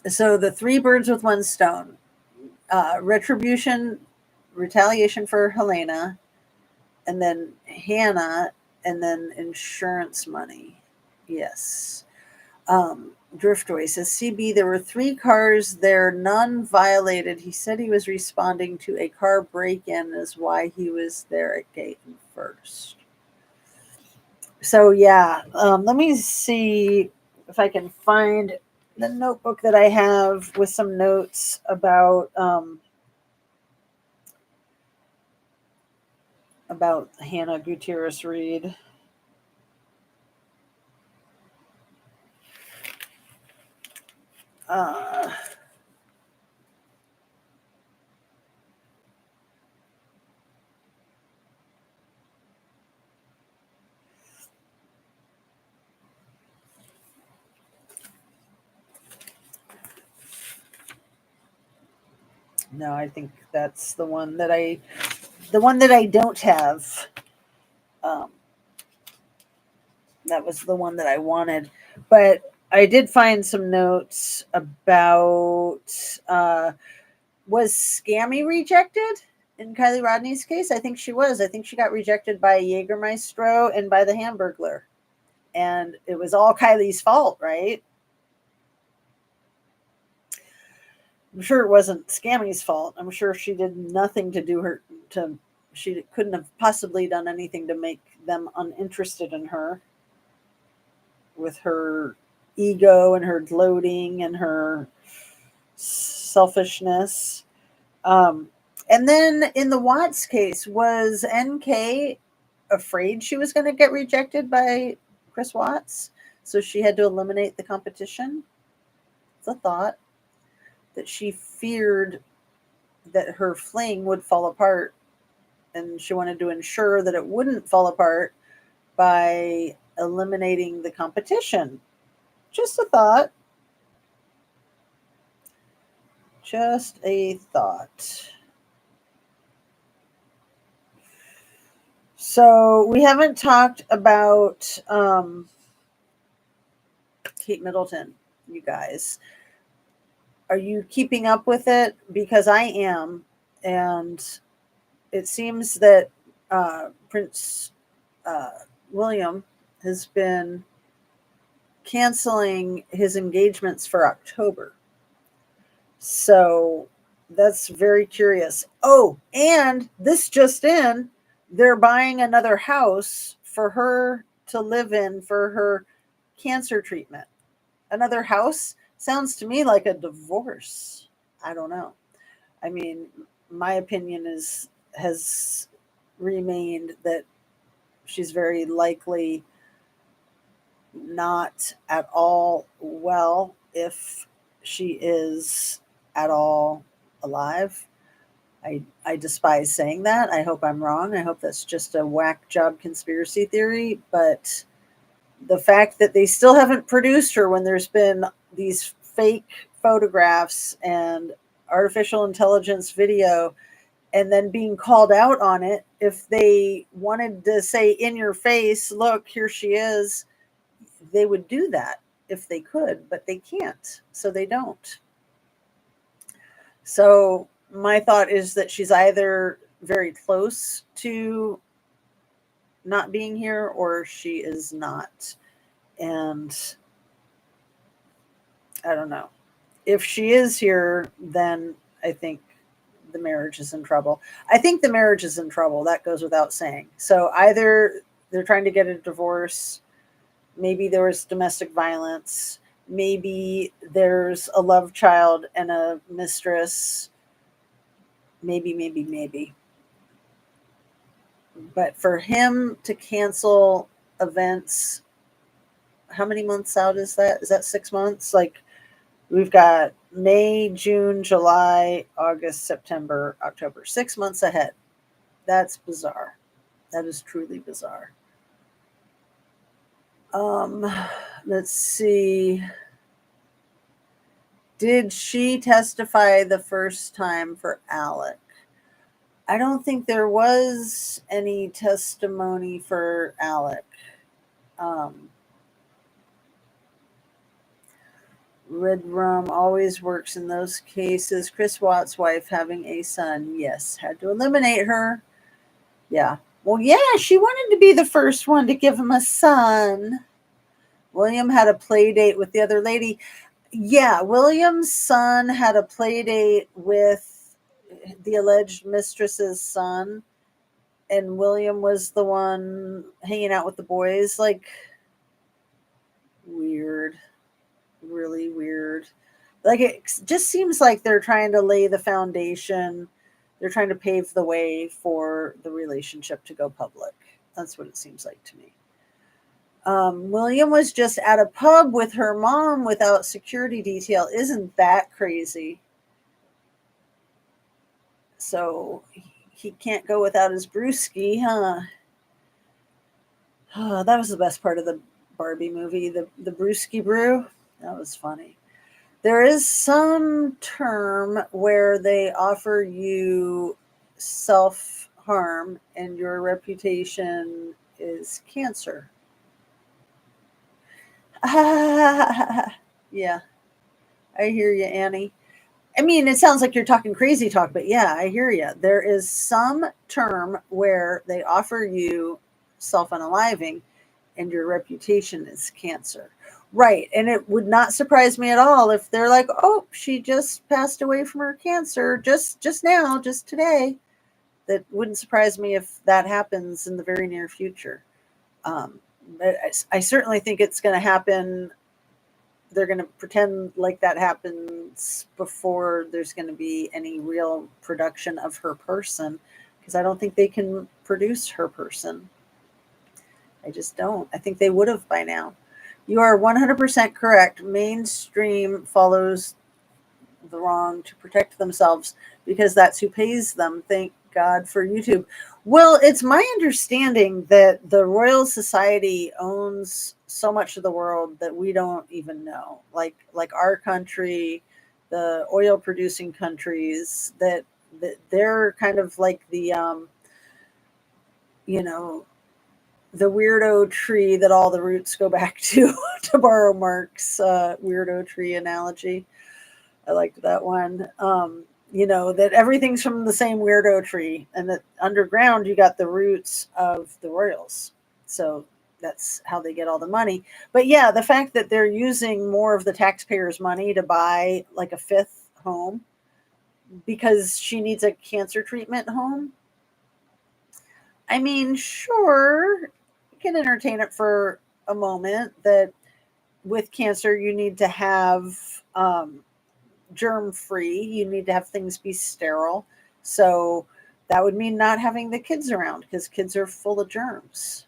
So the 3 birds with 1 stone. Retaliation for Helena, and then Hannah, and then insurance money. Yes. Driftway says, CB, there were 3 cars there, none violated. He said he was responding to a car break-in is why he was there at Gayton first. So yeah, let me see if I can find the notebook that I have with some notes about Hannah Gutierrez Reed. No, I think that's the one that I don't have. That was the one that I wanted, but I did find some notes about was Scammy rejected in Kylie Rodney's case? I think she was. I think she got rejected by Jägermeister and by the Hamburglar, and it was all Kylie's fault, right? I'm sure it wasn't Scammy's fault. I'm sure she did nothing she couldn't have possibly done anything to make them uninterested in her with her ego and her gloating and her selfishness. And then in the Watts case, was NK afraid she was going to get rejected by Chris Watts? So she had to eliminate the competition? It's a thought that she feared that her fling would fall apart, and she wanted to ensure that it wouldn't fall apart by eliminating the competition. Just a thought. Just a thought. So we haven't talked about Kate Middleton, you guys. Are you keeping up with it? Because I am, and it seems that Prince William has been canceling his engagements for October. So that's very curious. Oh, and this just in, they're buying another house for her to live in for her cancer treatment. Another house sounds to me like a divorce. I don't know. I mean, my opinion has remained that she's very likely not at all well, if she is at all alive. I despise saying that. I hope I'm wrong. I hope that's just a whack job conspiracy theory. But the fact that they still haven't produced her when there's been these fake photographs and artificial intelligence video, and then being called out on it, if they wanted to say in your face, look, here she is, they would do that if they could, but they can't. So they don't. So my thought is that she's either very close to not being here or she is not. And I don't know. If she is here, then I think the marriage is in trouble. I think the marriage is in trouble. That goes without saying. So either they're trying to get a divorce, maybe there was domestic violence, maybe there's a love child and a mistress, maybe. But for him to cancel events, how many months out is that? Is that 6 months? Like, we've got May, June, July, August, September, October, 6 months ahead. That's bizarre. That is truly bizarre. Let's see. Did she testify the first time for Alec? I don't think there was any testimony for Alec. Red rum always works in those cases. Chris Watt's wife having a son. Yes, had to eliminate her. Yeah. Well, yeah, she wanted to be the first one to give him a son. William had a play date with the other lady. Yeah, William's son had a play date with the alleged mistress's son, and William was the one hanging out with the boys. Like, weird. Really weird. Like, it just seems like they're trying to lay the foundation. They're trying to pave the way for the relationship to go public. That's what it seems like to me. William was just at a pub with her mom without security detail. Isn't that crazy? So he can't go without his brewski, huh? Oh, that was the best part of the Barbie movie, the brewski brew. That was funny. There is some term where they offer you self-harm and your reputation is cancer. Yeah, I hear you, Annie. I mean, it sounds like you're talking crazy talk, but yeah, I hear you. There is some term where they offer you self-unaliving and your reputation is cancer. Right. And it would not surprise me at all if they're like, oh, she just passed away from her cancer just now, just today. That wouldn't surprise me if that happens in the very near future. But I certainly think it's going to happen. They're going to pretend like that happens before there's going to be any real production of her person, because I don't think they can produce her person. I just don't. I think they would have by now. You are 100% correct. Mainstream follows the wrong to protect themselves because that's who pays them. Thank God for YouTube. Well, it's my understanding that the Royal Society owns so much of the world that we don't even know. Like our country, the oil producing countries, that they're kind of like the the weirdo tree that all the roots go back to borrow Mark's weirdo tree analogy. I liked that one. That everything's from the same weirdo tree, and that underground you got the roots of the royals. So that's how they get all the money. But yeah, the fact that they're using more of the taxpayers' money to buy like a fifth home because she needs a cancer treatment home. I mean, sure, you can entertain it for a moment that with cancer you need to have germ free, you need to have things be sterile. So that would mean not having the kids around because kids are full of germs.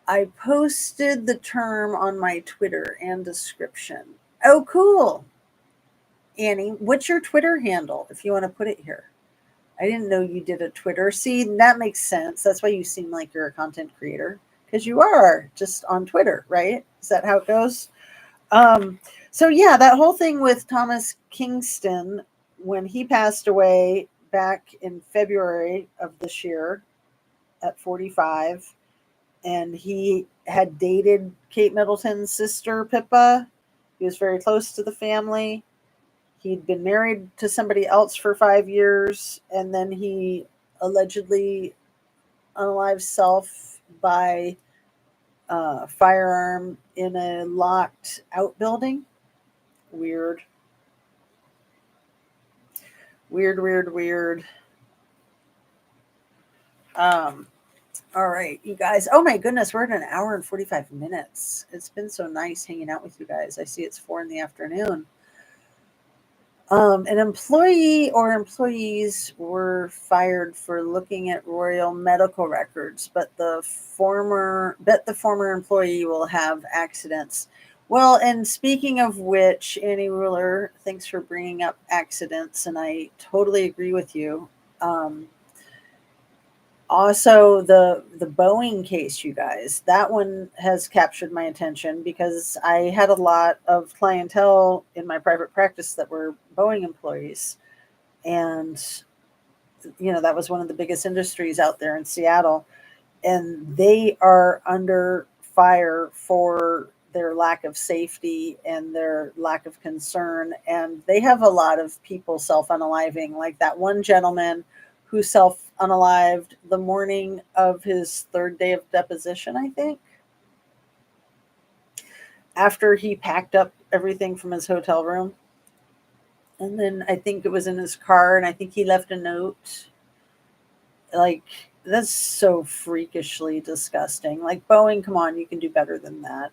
I posted the term on my Twitter and description. Oh, cool. Annie, what's your Twitter handle if you want to put it here? I didn't know you did a Twitter. See, that makes sense. That's why you seem like you're a content creator because you are just on Twitter, right? Is that how it goes? Um, so yeah, that whole thing with Thomas Kingston when he passed away back in February of this year at 45, and he had dated Kate Middleton's sister Pippa. He was very close to the family. He'd been married to somebody else for 5 years, and then he allegedly unalived self by firearm in a locked outbuilding. Weird. Weird. Um, all right, you guys. Oh my goodness, we're at an hour and 45 minutes. It's been so nice hanging out with you guys. I see it's 4 in the afternoon. An employee or employees were fired for looking at royal medical records, but the former employee will have accidents. Well, and speaking of which, Annie Ruler, thanks for bringing up accidents, and I totally agree with you. Also, the Boeing case, you guys, that one has captured my attention because I had a lot of clientele in my private practice that were Boeing employees, and that was one of the biggest industries out there in Seattle, and they are under fire for their lack of safety and their lack of concern, and they have a lot of people self-unaliving, like that one gentleman who self-unalived the morning of his third day of deposition, I think, after he packed up everything from his hotel room. And then I think it was in his car, and I think he left a note. Like, that's so freakishly disgusting. Like, Boeing, come on, you can do better than that.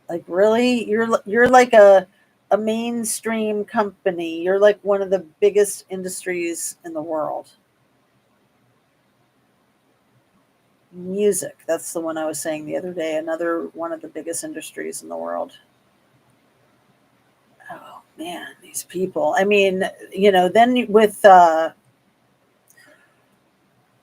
Like, really? You're like a mainstream company. You're like one of the biggest industries in the world. Music, that's the one I was saying the other day, another one of the biggest industries in the world. Oh man, these people. I mean, then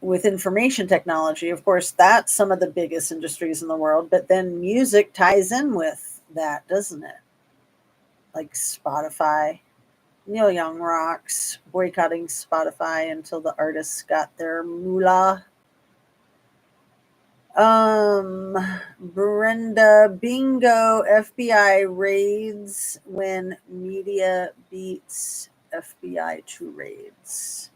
with information technology, of course, that's some of the biggest industries in the world, but then music ties in with that, doesn't it? Like Spotify. Neil Young rocks, boycotting Spotify until the artists got their moolah. Brenda Bingo, FBI raids when media beats FBI to raids.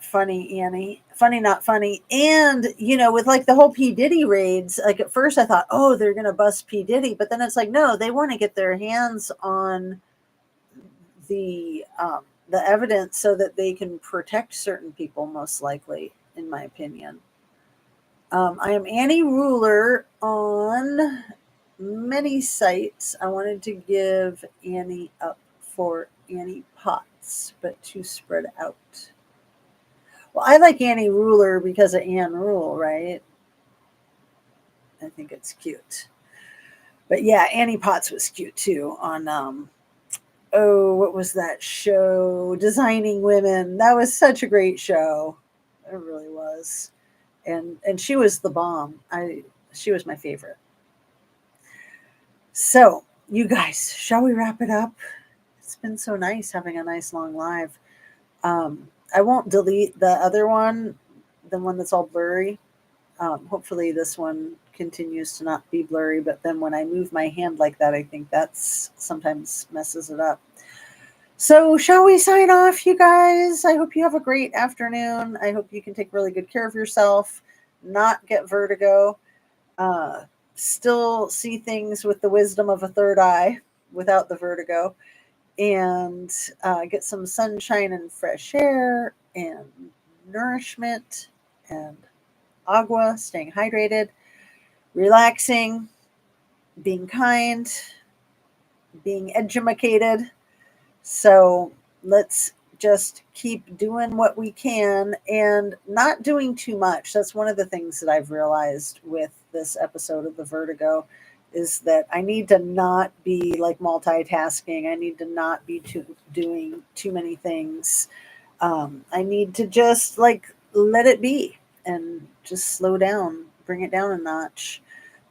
Funny, Annie. Funny, not funny. And, with like the whole P. Diddy raids, like at first I thought, oh, they're going to bust P. Diddy. But then it's like, no, they want to get their hands on the evidence so that they can protect certain people, most likely, in my opinion. I am Annie Ruler on many sites. I wanted to give Annie up for Annie Potts, but to spread out. Well, I like Annie Ruler because of Anne Rule, right? I think it's cute. But yeah, Annie Potts was cute too on what was that show? Designing Women. That was such a great show. It really was. And she was the bomb. She was my favorite. So, you guys, shall we wrap it up? It's been so nice having a nice long live. I won't delete the other one, the one that's all blurry. Hopefully this one continues to not be blurry. But then when I move my hand like that, I think that's sometimes messes it up. So shall we sign off, you guys? I hope you have a great afternoon. I hope you can take really good care of yourself, not get vertigo, still see things with the wisdom of a third eye without the vertigo, and get some sunshine and fresh air and nourishment and agua, staying hydrated, relaxing, being kind, being educated. So let's just keep doing what we can and not doing too much. That's one of the things that I've realized with this episode of the vertigo, is that I need to not be like multitasking. I need to not be doing too many things. I need to just like let it be and just slow down, bring it down a notch.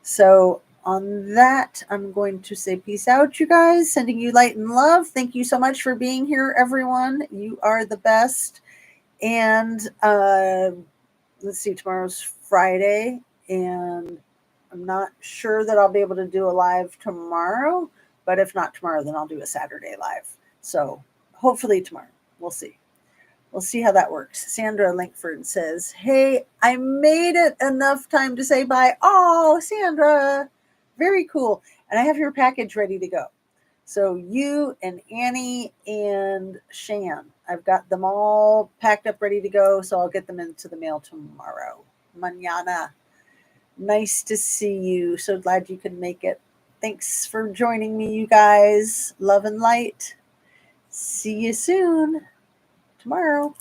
So on that, I'm going to say peace out, you guys. Sending you light and love. Thank you so much for being here, everyone. You are the best. And let's see, tomorrow's Friday, and I'm not sure that I'll be able to do a live tomorrow, but if not tomorrow, then I'll do a Saturday live. So hopefully tomorrow. We'll see. We'll see how that works. Sandra Linkford says, hey, I made it enough time to say bye. Oh, Sandra, very cool. And I have your package ready to go. So you and Annie and Shan, I've got them all packed up, ready to go. So I'll get them into the mail tomorrow. Mañana. Nice to see you. So glad you could make it. Thanks for joining me, you guys. Love and light. See you soon. Tomorrow.